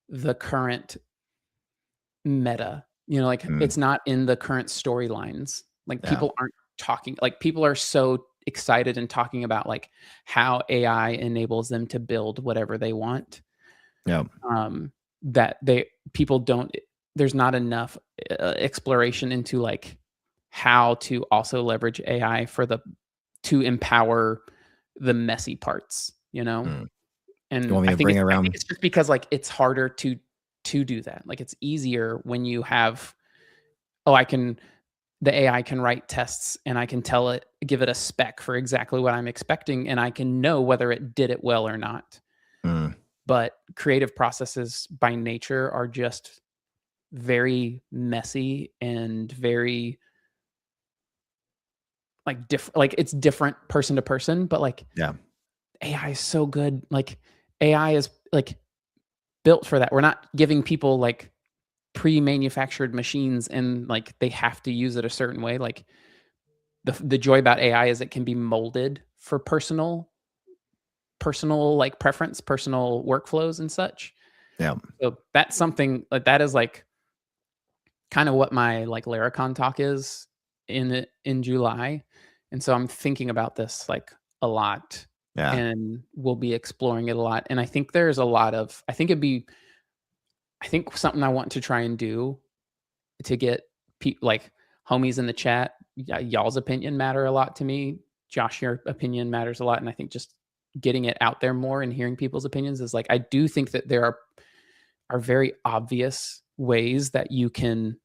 Speaker 1: the current meta, like
Speaker 2: Mm.
Speaker 1: it's not in the current storylines. Like
Speaker 2: Yeah.
Speaker 1: people aren't talking, like people are so excited and talking about like how AI enables them to build whatever they want.
Speaker 2: Yeah.
Speaker 1: Um, that people don't, there's not enough exploration into like how to also leverage AI to empower the messy parts,
Speaker 2: Mm. You
Speaker 1: and
Speaker 2: want me
Speaker 1: I
Speaker 2: to
Speaker 1: think
Speaker 2: bring it
Speaker 1: it's I think
Speaker 2: around?
Speaker 1: it's just because, like, it's harder to do that. Like, it's easier when you have, "Oh, the AI can write tests, and I can give it a spec for exactly what I'm expecting, and I can know whether it did it well or not."
Speaker 2: Mm.
Speaker 1: But creative processes by nature are just very messy and very, like, it's different person to person, but, like,
Speaker 2: Yeah.
Speaker 1: AI is so good. Like, AI is, like, built for that. We're not giving people, like, pre-manufactured machines and like they have to use it a certain way. Like the joy about AI is it can be molded for personal like preference, personal workflows and such.
Speaker 2: Yeah.
Speaker 1: So that's something like that is like kind of what my like Laracon talk is in July. And so I'm thinking about this like a lot
Speaker 2: Yeah.
Speaker 1: and we'll be exploring it a lot. And I think there's a lot of I think something I want to try and do to get like homies in the chat. Y'all's opinion matter a lot to me. Josh, your opinion matters a lot, and I think just getting it out there more and hearing people's opinions is like I do think that there are very obvious ways that you can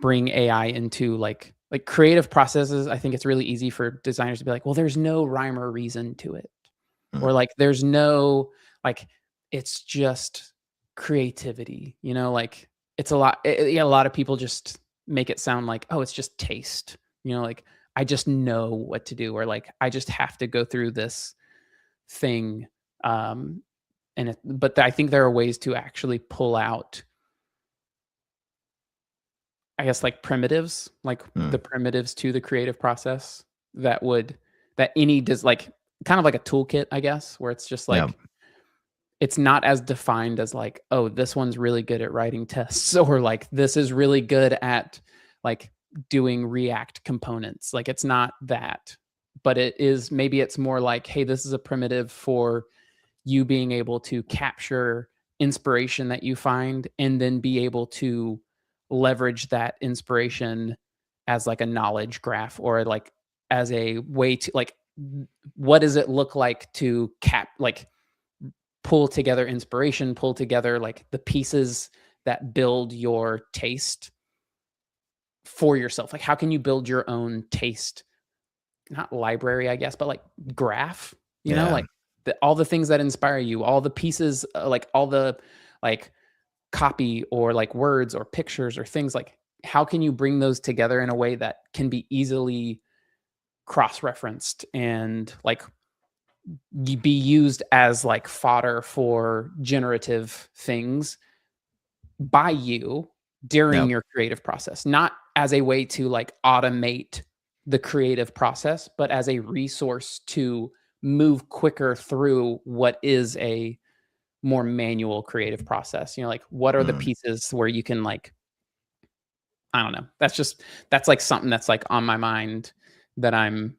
Speaker 1: bring AI into like creative processes. I think it's really easy for designers to be like, well, there's no rhyme or reason to it,
Speaker 2: Mm.
Speaker 1: or like there's no like it's just creativity, like it's a lot. Yeah, a lot of people just make it sound like, oh, it's just taste, like I just know what to do, or like I just have to go through this thing. um but I think there are ways to actually pull out, I guess, like primitives, like the
Speaker 2: Mm.
Speaker 1: primitives to the creative process that would that any does like kind of like a toolkit, I guess, where it's just
Speaker 2: Yeah.
Speaker 1: like it's not as defined as like, oh, this one's really good at writing tests or like this is really good at like doing React components. Like it's not that, but it is, maybe it's more like, hey, this is a primitive for you being able to capture inspiration that you find and then be able to leverage that inspiration as like a knowledge graph or like as a way to like what does it look like to pull together inspiration, pull together like the pieces that build your taste for yourself. Like how can you build your own taste, not library, I guess, but like graph,
Speaker 2: Yeah.
Speaker 1: like all the things that inspire you, all the pieces, like all the like copy or like words or pictures or things, like how can you bring those together in a way that can be easily cross-referenced and like be used as like fodder for generative things by you during
Speaker 2: Yep.
Speaker 1: your creative process, not as a way to like automate the creative process, but as a resource to move quicker through what is a more manual creative process. Like what are the
Speaker 2: Mm.
Speaker 1: pieces where you can like, I don't know. That's like something that's like on my mind that I'm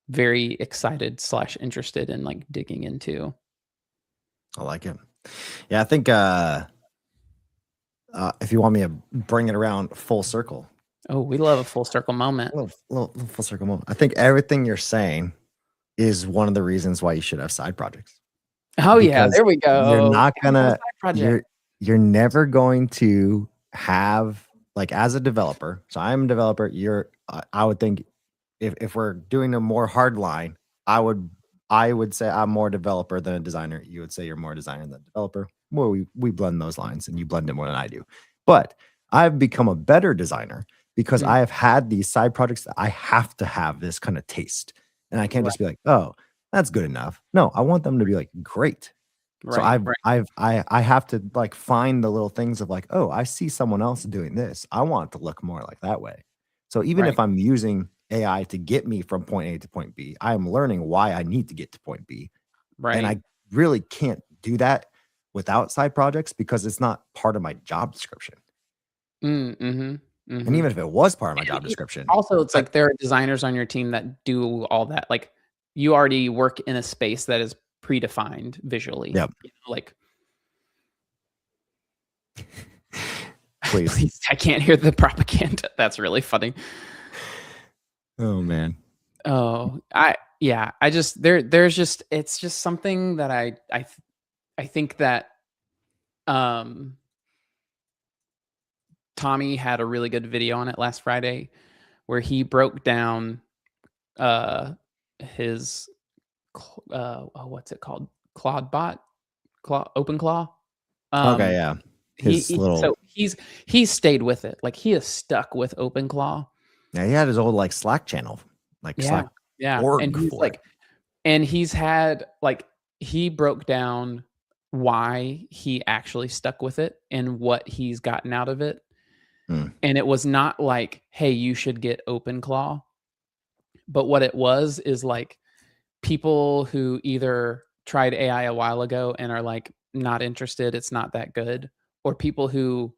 Speaker 1: very excited slash interested in like digging into.
Speaker 2: I like it. Yeah, I think if you want me to bring it around full circle,
Speaker 1: Oh, we love a full circle moment.
Speaker 2: little full circle moment. I think everything you're saying is one of the reasons why you should have side projects
Speaker 1: Oh yeah,
Speaker 2: because
Speaker 1: there we
Speaker 2: you're
Speaker 1: go.
Speaker 2: not
Speaker 1: Have a
Speaker 2: gonna
Speaker 1: side project.
Speaker 2: you're never going to have like as a developer. So I'm a developer. I would think if we're doing a more hard line, I would say I'm more developer than a designer. You would say you're more designer than developer. well, we blend those lines, and you blend it more than I do. But I've become a better designer because
Speaker 1: Mm,
Speaker 2: I have had these side projects that I have to have this kind of taste, and I can't
Speaker 1: right,
Speaker 2: just be like, oh, that's good enough. No, I want them to be like great. So
Speaker 1: right, right,
Speaker 2: I have to like find the little things of like, oh, I see someone else doing this. I want it to look more like that way. So even
Speaker 1: right,
Speaker 2: if I'm using AI to get me from point A to point B, I am learning why I need to get to point B. And
Speaker 1: right.
Speaker 2: I really can't do that without side projects because it's not part of my job description.
Speaker 1: Mhm,
Speaker 2: And
Speaker 1: mhm.
Speaker 2: even if it was part of my
Speaker 1: And
Speaker 2: job description,
Speaker 1: also, it's
Speaker 2: I
Speaker 1: like there are designers on your team that do all that. Like, you already work in a space that is predefined visually.
Speaker 2: yep.
Speaker 1: Like,
Speaker 2: Please.
Speaker 1: please, I can't hear the propaganda. That's really funny.
Speaker 2: Oh man.
Speaker 1: Oh, yeah, I just there's just it's just something that I think that, um, Tommy had a really good video on it last Friday where he broke down, uh, his oh, what's it called? Claude OpenClaw?
Speaker 2: Okay,
Speaker 1: Um,
Speaker 2: yeah. His little
Speaker 1: he's stayed with it, like, he is stuck with OpenClaw.
Speaker 2: yeah, he had his old like Slack channel, like
Speaker 1: Yeah,
Speaker 2: Slack
Speaker 1: yeah, and
Speaker 2: org
Speaker 1: he's
Speaker 2: for it.
Speaker 1: like and he's had like, he broke down why he actually stuck with it and what he's gotten out of it,
Speaker 2: Mm,
Speaker 1: and it was not like, "Hey, you should get OpenClaw," but what it was is, like, people who either tried AI a while ago and are, like, not interested, it's not that good, or people who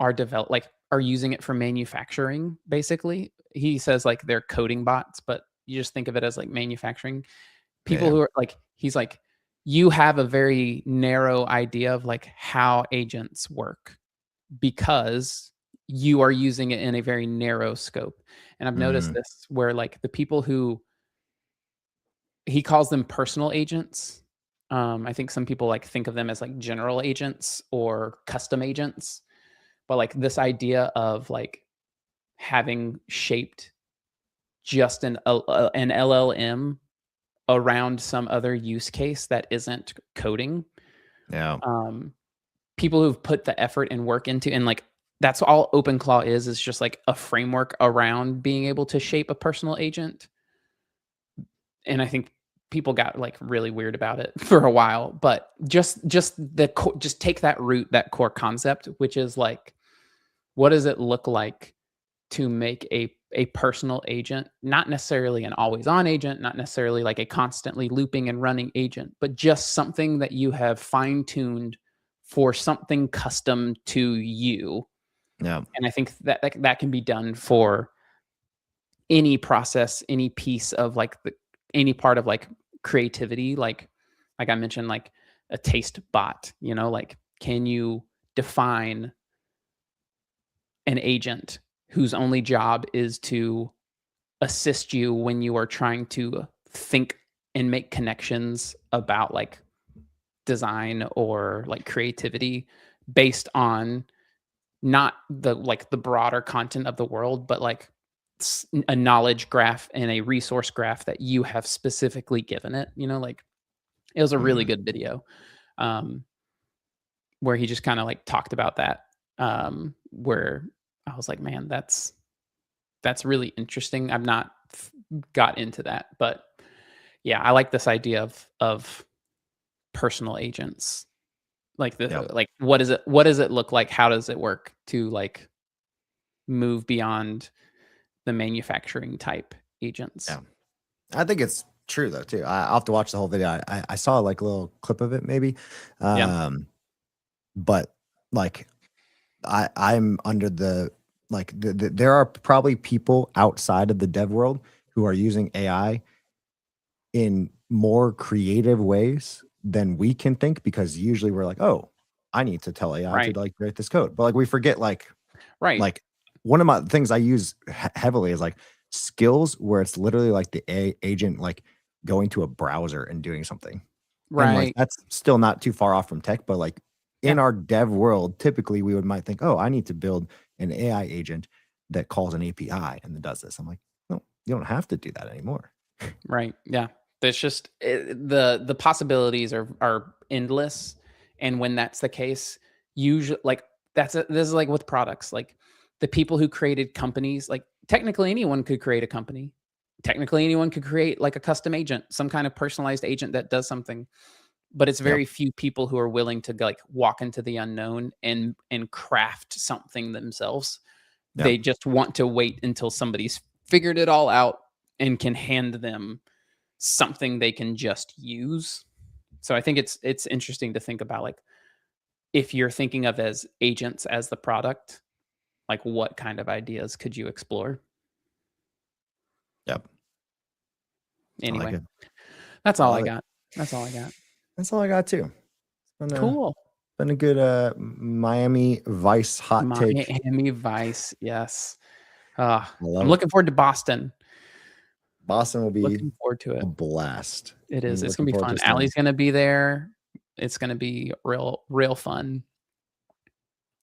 Speaker 1: are using it for manufacturing, basically. He says, like, they're coding bots, but you just think of it as, like, manufacturing.
Speaker 2: yeah,
Speaker 1: People
Speaker 2: yeah.
Speaker 1: who are like he's like, "You have a very narrow idea of, like, how agents work because you are using it in a very narrow scope." And I've noticed
Speaker 2: Mm,
Speaker 1: this where, like, the people who he calls them personal agents. I think some people, like, think of them as, like, general agents or custom agents, but, like, this idea of, like, having shaped just an LLM around some other use case that isn't coding.
Speaker 2: yeah.
Speaker 1: Um, People who've put the effort and work into and, like, that's all OpenClaw is just, like, a framework around being able to shape a personal agent, and I think people got, like, really weird about it for a while, but just take that root, that core concept, which is, like, what does it look like to make a personal agent, not necessarily an always on agent, not necessarily like a constantly looping and running agent, but just something that you have fine tuned for something custom to you.
Speaker 2: Yeah.
Speaker 1: And I think that can be done for any process, any piece of like any part of like creativity, like I mentioned, like a taste bot, like can you define an agent whose only job is to assist you when you are trying to think and make connections about like design or like creativity based on not the broader content of the world, but like a knowledge graph and a resource graph that you have specifically given it. Like it was a really
Speaker 2: Mhm.
Speaker 1: good video, um, where he just kind of like talked about that. Where I was like, man, that's really interesting. I've not got into that, but yeah, I like this idea of personal agents. Like
Speaker 2: Yep.
Speaker 1: what does it look like? How does it work to like move beyond the manufacturing type agents?
Speaker 2: Yeah. I think it's true though too. I'll have to watch the whole video. I saw like a little clip of it maybe.
Speaker 1: Yeah.
Speaker 2: Um, but like I'm under the like there are probably people outside of the dev world who are using AI in more creative ways than we can think because usually we're like, "Oh, I need to tell AI to
Speaker 1: Right.
Speaker 2: like create this code." But like we forget
Speaker 1: Right.
Speaker 2: like one of my things I use heavily is like skills where it's literally like the agent like going to a browser and doing something. And like
Speaker 1: Right.
Speaker 2: that's still not too far off from tech, but like
Speaker 1: Yeah.
Speaker 2: in our dev world, typically we would might think, "Oh, I need to build an AI agent that calls an API and that does this." I'm like, "No, you don't have to do that anymore."
Speaker 1: Right. Yeah. There's just the possibilities are endless, And when that's the case, usually like this is like with products, like the people who created companies, like technically anyone could create a company. Technically anyone could create like a custom agent, some kind of personalized agent that does something, but it's
Speaker 2: Yep.
Speaker 1: very few people who are willing to like walk into the unknown and craft something themselves.
Speaker 2: Yep.
Speaker 1: They just want to wait until somebody's figured it all out and can hand them something they can just use. So I think it's interesting to think about, like, if you're thinking of as agents as the product, like what kind of ideas could you explore?
Speaker 2: Yep. I like
Speaker 1: Anyway,
Speaker 2: it.
Speaker 1: that's
Speaker 2: I
Speaker 1: all I
Speaker 2: love it.
Speaker 1: got. That's all I got.
Speaker 2: That's all I got too.
Speaker 1: Cool.
Speaker 2: Been a good Miami Vice hot take.
Speaker 1: Miami Vice, yes.
Speaker 2: I
Speaker 1: I'm
Speaker 2: love it.
Speaker 1: looking forward to Boston.
Speaker 2: Boston will be
Speaker 1: Looking forward to
Speaker 2: a
Speaker 1: it.
Speaker 2: blast.
Speaker 1: It
Speaker 2: I'm
Speaker 1: is. It's gonna
Speaker 2: looking
Speaker 1: be
Speaker 2: forward
Speaker 1: fun.
Speaker 2: to staying.
Speaker 1: Allie's gonna be there. It's gonna be real fun.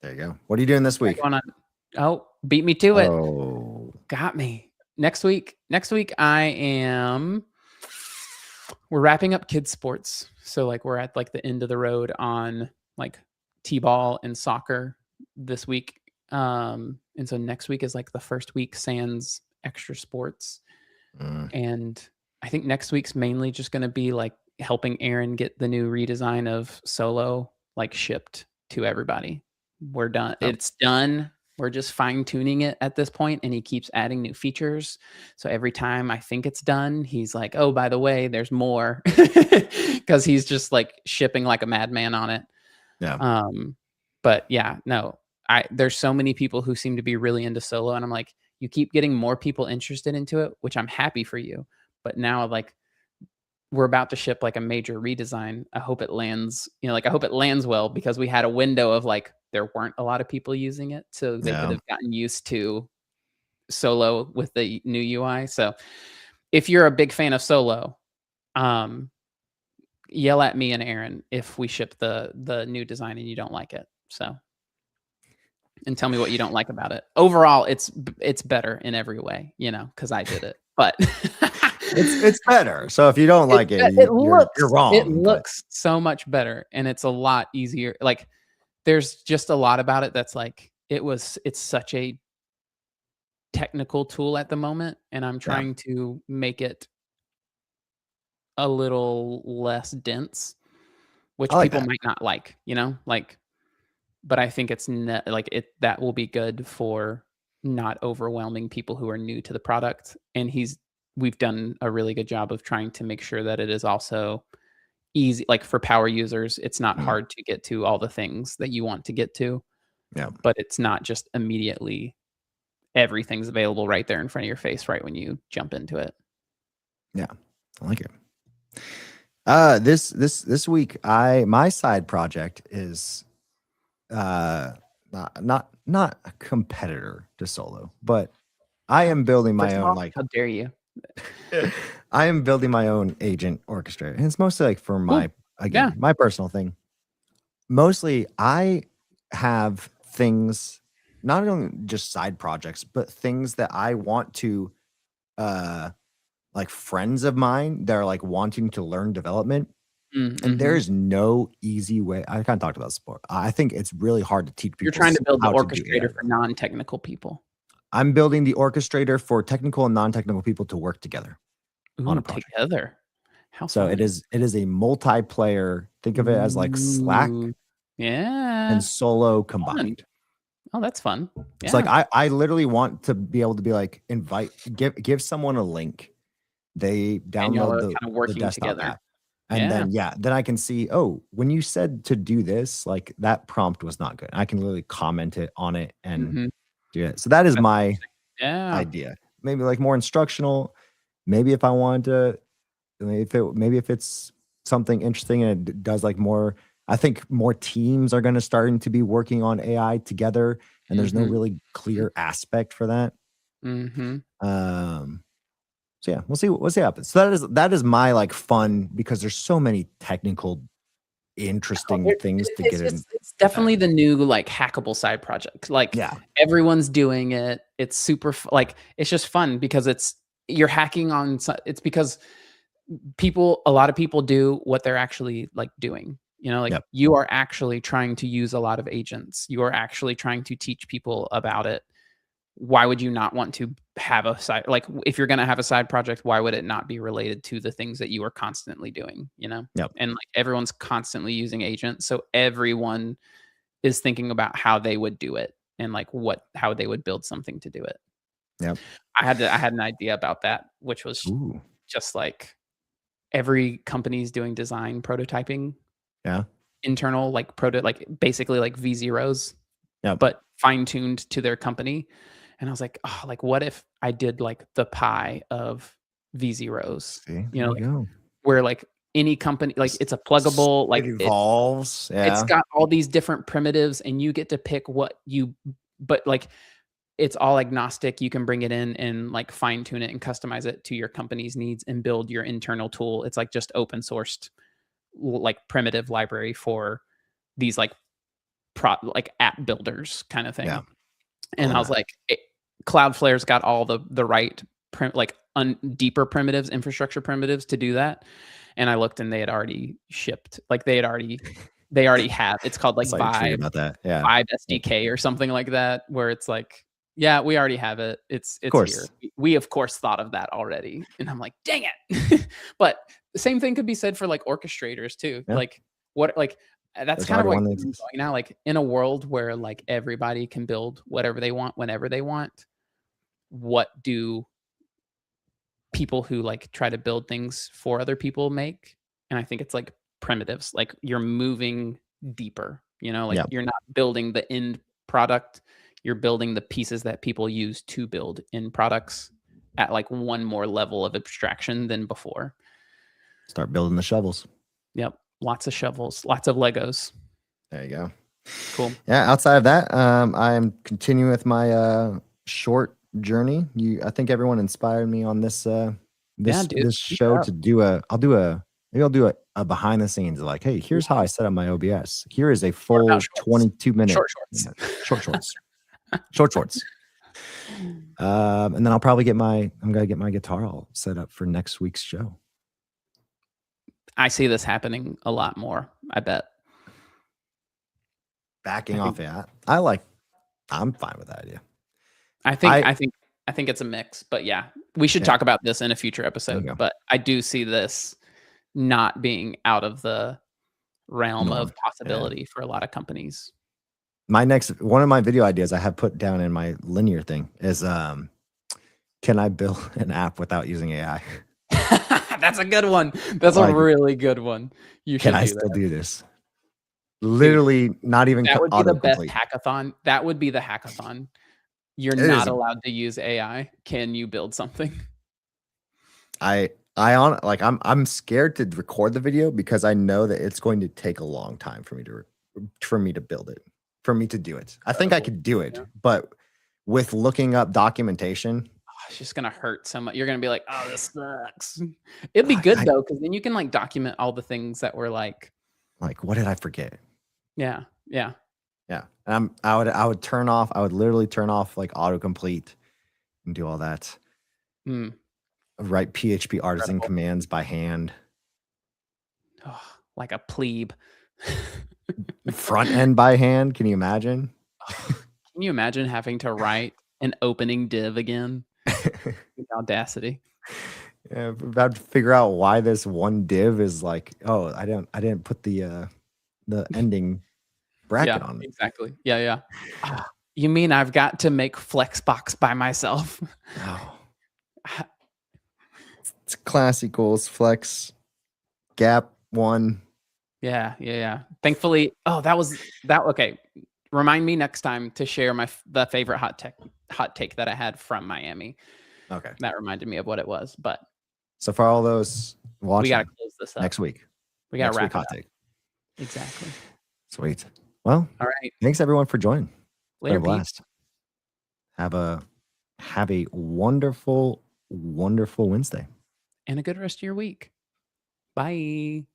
Speaker 2: There you go. What are you doing this
Speaker 1: Got
Speaker 2: week?
Speaker 1: going on. Oh, beat me to it.
Speaker 2: Oh,
Speaker 1: Got me. Next week I am we're wrapping up kids sports. So like we're at like the end of the road on like T-ball and soccer this week. And so next week is like the first week sans extra sports.
Speaker 2: mm,
Speaker 1: And I think next week's mainly just going to be like helping Aaron get the new redesign of Solo like shipped to everybody. We're done.
Speaker 2: yep.
Speaker 1: It's done. We're just fine tuning it at this point, and he keeps adding new features. So every time I think it's done, he's like, "Oh, by the way, there's more," because he's just like shipping like a madman on it.
Speaker 2: Yeah.
Speaker 1: But yeah, no, there's so many people who seem to be really into Solo, and I'm like, you keep getting more people interested into it, which I'm happy for you. But now, like, we're about to ship like a major redesign. I hope it lands, like I hope it lands well, because we had a window of like there weren't a lot of people using it, so they could
Speaker 2: Yeah.
Speaker 1: have gotten used to Solo with the new UI. So if you're a big fan of Solo, um, yell at me and Aaron if we ship the new design and you don't like it. So and tell me what you don't like about it. Overall, it's better in every way, because I did it. But
Speaker 2: It's better. So if you don't like it, you're
Speaker 1: it
Speaker 2: wrong. But
Speaker 1: looks so much better, and it's a lot easier. Like there's just a lot about it that's like it's such a technical tool at the moment, and I'm
Speaker 2: yeah,
Speaker 1: trying to make it a little less dense,
Speaker 2: I
Speaker 1: which
Speaker 2: like
Speaker 1: people
Speaker 2: that.
Speaker 1: might not like, but I think it's like it that will be good for not overwhelming people who are new to the product. And we've done a really good job of trying to make sure that it is also easy, like for power users. It's not
Speaker 2: Mm,
Speaker 1: hard to get to all the things that you want to get to,
Speaker 2: yeah.
Speaker 1: but it's not just immediately everything's available right there in front of your face right when you jump into it.
Speaker 2: Yeah. I like it. This week, my side project is not a competitor to Solo, but I am building my
Speaker 1: First of
Speaker 2: own
Speaker 1: all, how dare you?
Speaker 2: I am building my own agent orchestrator. And it's mostly like for
Speaker 1: Cool. Yeah.
Speaker 2: my personal thing. Mostly I have things, not only just side projects, but things that I want to like friends of mine that are like wanting to learn development. And
Speaker 1: Mm-hmm.
Speaker 2: there's no easy way. I kind of talked about this before. I think it's really hard to teach
Speaker 1: You're
Speaker 2: people
Speaker 1: trying to build the
Speaker 2: how to do AI.
Speaker 1: orchestrator for non-technical people.
Speaker 2: I'm building the orchestrator for technical and non-technical people to work together on
Speaker 1: Ooh,
Speaker 2: a project.
Speaker 1: together. How
Speaker 2: So
Speaker 1: fun.
Speaker 2: it is a multiplayer. Think of it as like Slack
Speaker 1: Ooh. Yeah.
Speaker 2: and Solo
Speaker 1: Fun.
Speaker 2: combined.
Speaker 1: Oh, that's fun.
Speaker 2: It's like
Speaker 1: Yeah.
Speaker 2: I literally want to be able to be like give someone a link. They
Speaker 1: And y'all
Speaker 2: download
Speaker 1: are kind of
Speaker 2: the
Speaker 1: working
Speaker 2: desktop
Speaker 1: together.
Speaker 2: app. And
Speaker 1: Yeah.
Speaker 2: then I can see, oh, when you said to do this, like that prompt was not good. I can literally comment it on it and
Speaker 1: Mhm.
Speaker 2: do it. So that is
Speaker 1: That's
Speaker 2: my
Speaker 1: interesting. Yeah.
Speaker 2: idea. Maybe like more instructional. Maybe if I want to, maybe if it's something interesting and it does like more, I think more teams are going to starting to be working on AI together, and there's no
Speaker 1: Mhm.
Speaker 2: really clear aspect for that.
Speaker 1: Mhm.
Speaker 2: So yeah, we'll see what happens. So that is my like fun, because there's so many technical, interesting things to get in.
Speaker 1: It's definitely the new like hackable side project. Like
Speaker 2: Yeah,
Speaker 1: everyone's doing it. It's super like it's just fun because you're hacking on it's because a lot of people do what they're actually like doing. You know, like
Speaker 2: Yep.
Speaker 1: you are actually trying to use a lot of agents. You are actually trying to teach people about it. Why would you not want to have a side, like if you're going to have a side project, why would it not be related to the things that you are constantly doing, you know?
Speaker 2: Yep.
Speaker 1: And like everyone's constantly using agents, so everyone is thinking about how they would do it and like how they would build something to do it.
Speaker 2: Yep.
Speaker 1: I had an idea about that, which was
Speaker 2: Ooh.
Speaker 1: just like every company's doing design prototyping,
Speaker 2: Yeah.
Speaker 1: internal like like basically like V zeros,
Speaker 2: Yep.
Speaker 1: but fine-tuned to their company. And I was like, "Oh, like, what if I did, like, the pie of V zeros?"
Speaker 2: See,
Speaker 1: You
Speaker 2: there
Speaker 1: know,
Speaker 2: you
Speaker 1: like,
Speaker 2: go.
Speaker 1: where, like, any company like,
Speaker 2: S
Speaker 1: it's a pluggable,
Speaker 2: It
Speaker 1: like,
Speaker 2: evolves.
Speaker 1: it's
Speaker 2: Yeah.
Speaker 1: got all these different primitives, and you get to pick what you but, like, it's all agnostic. You can bring it in and, like, fine-tune it and customize it to your company's needs and build your internal tool. It's, like, just open sourced, like, primitive library for these, like, like, app builders kinda
Speaker 2: Yeah.
Speaker 1: thing.
Speaker 2: I
Speaker 1: And
Speaker 2: love
Speaker 1: I was
Speaker 2: that.
Speaker 1: like, Cloudflare's got all the right like deeper primitives, infrastructure primitives to do that. And I looked and they had already shipped. Like they already have. It's called
Speaker 2: I
Speaker 1: like
Speaker 2: saw your tweet
Speaker 1: Vibe,
Speaker 2: about that. Yeah.
Speaker 1: Vibe
Speaker 2: Yep.
Speaker 1: SDK or something like that, where it's like, yeah, we already have it.
Speaker 2: Of
Speaker 1: It's here.
Speaker 2: course.
Speaker 1: We of course thought of that already. And I'm like, dang it. But the same thing could be said for like orchestrators too.
Speaker 2: Yeah.
Speaker 1: Like what like that's
Speaker 2: There's
Speaker 1: kind of
Speaker 2: already
Speaker 1: what
Speaker 2: one that
Speaker 1: I'm
Speaker 2: exists.
Speaker 1: going now. Like in a world where like everybody can build whatever they want whenever they want, what do people who like try to build things for other people make? And I think it's like primitives. Like you're moving deeper, you know, like
Speaker 2: Yeah.
Speaker 1: you're not building the end product, you're building the pieces that people use to build end products at like one more level of abstraction than before.
Speaker 2: Start building the shovels.
Speaker 1: Yep. Lots of shovels, lots of Legos.
Speaker 2: There you go.
Speaker 1: Cool.
Speaker 2: Yeah, outside of that, I'm continuing with my short journey. I think everyone inspired me on this
Speaker 1: Yeah, dude.
Speaker 2: this
Speaker 1: Keep it
Speaker 2: show
Speaker 1: up.
Speaker 2: to do a maybe I'll do a behind the scenes like, hey, here's how I set up my OBS. Here is a
Speaker 1: What about
Speaker 2: full
Speaker 1: shorts?
Speaker 2: 22-minute
Speaker 1: Short shorts.
Speaker 2: short shorts. Short shorts. And then I'll probably I'm gonna get my guitar all set up for next week's show.
Speaker 1: I see this happening a lot more, I bet.
Speaker 2: Backing
Speaker 1: I
Speaker 2: off
Speaker 1: think
Speaker 2: it. I'm fine with that idea.
Speaker 1: I think
Speaker 2: I
Speaker 1: I think I think it's a mix, but yeah, we should
Speaker 2: Yeah,
Speaker 1: talk about this in a future
Speaker 2: there you
Speaker 1: episode,
Speaker 2: go.
Speaker 1: but I do see this not being out of the realm of
Speaker 2: Norm. Yeah.
Speaker 1: possibility for a lot of companies.
Speaker 2: One of my video ideas I have put down in my linear thing is can I build an app without using AI?
Speaker 1: That's a good one. That's a
Speaker 2: Like,
Speaker 1: really good one. You
Speaker 2: can
Speaker 1: should
Speaker 2: I
Speaker 1: do
Speaker 2: still
Speaker 1: that.
Speaker 2: do this?
Speaker 1: Dude,
Speaker 2: Literally not even
Speaker 1: that would be the best
Speaker 2: autocomplete.
Speaker 1: hackathon. That would be the hackathon. You're
Speaker 2: It is
Speaker 1: not allowed to use AI. Can you build something?
Speaker 2: I'm scared to record the video because I know that it's going to take a long time for me to build it, for me to do it. I think I
Speaker 1: Incredible.
Speaker 2: could do it,
Speaker 1: Yeah.
Speaker 2: but with looking up documentation,
Speaker 1: It's just gonna hurt so much. You're gonna be like, "Oh, this sucks." It'd be
Speaker 2: I,
Speaker 1: good
Speaker 2: I
Speaker 1: though, because then you can like document all the things that were like,
Speaker 2: like what did I forget?
Speaker 1: yeah, yeah.
Speaker 2: Yeah. And I would literally turn off like autocomplete and do all that.
Speaker 1: Mm,
Speaker 2: Write PHP artisan
Speaker 1: incredible.
Speaker 2: commands by hand.
Speaker 1: Oh, like a plebe.
Speaker 2: Front end by hand. Can you imagine?
Speaker 1: Can you imagine having to write an opening div again? With Audacity.
Speaker 2: Yeah, about to figure out why this one div is like, oh, I didn't put the ending
Speaker 1: Yeah,
Speaker 2: bracket on it.
Speaker 1: exactly. Yeah, yeah. Ah, you mean I've got to make Flexbox by myself?
Speaker 2: Oh, it's class equals flex gap one.
Speaker 1: Yeah, yeah, yeah. Thankfully, okay. Remind me next time to share the favorite hot take that I had from Miami.
Speaker 2: Okay.
Speaker 1: That reminded me of what it was, but
Speaker 2: So for all those
Speaker 1: we gotta
Speaker 2: watching
Speaker 1: close this up.
Speaker 2: next week,
Speaker 1: We gotta wrap it
Speaker 2: hot
Speaker 1: up.
Speaker 2: take.
Speaker 1: Exactly.
Speaker 2: Sweet. Well,
Speaker 1: All right.
Speaker 2: thanks everyone for joining. Been
Speaker 1: Later,
Speaker 2: a
Speaker 1: peeps.
Speaker 2: blast. Have a wonderful, wonderful Wednesday.
Speaker 1: And a good rest of your week. Bye.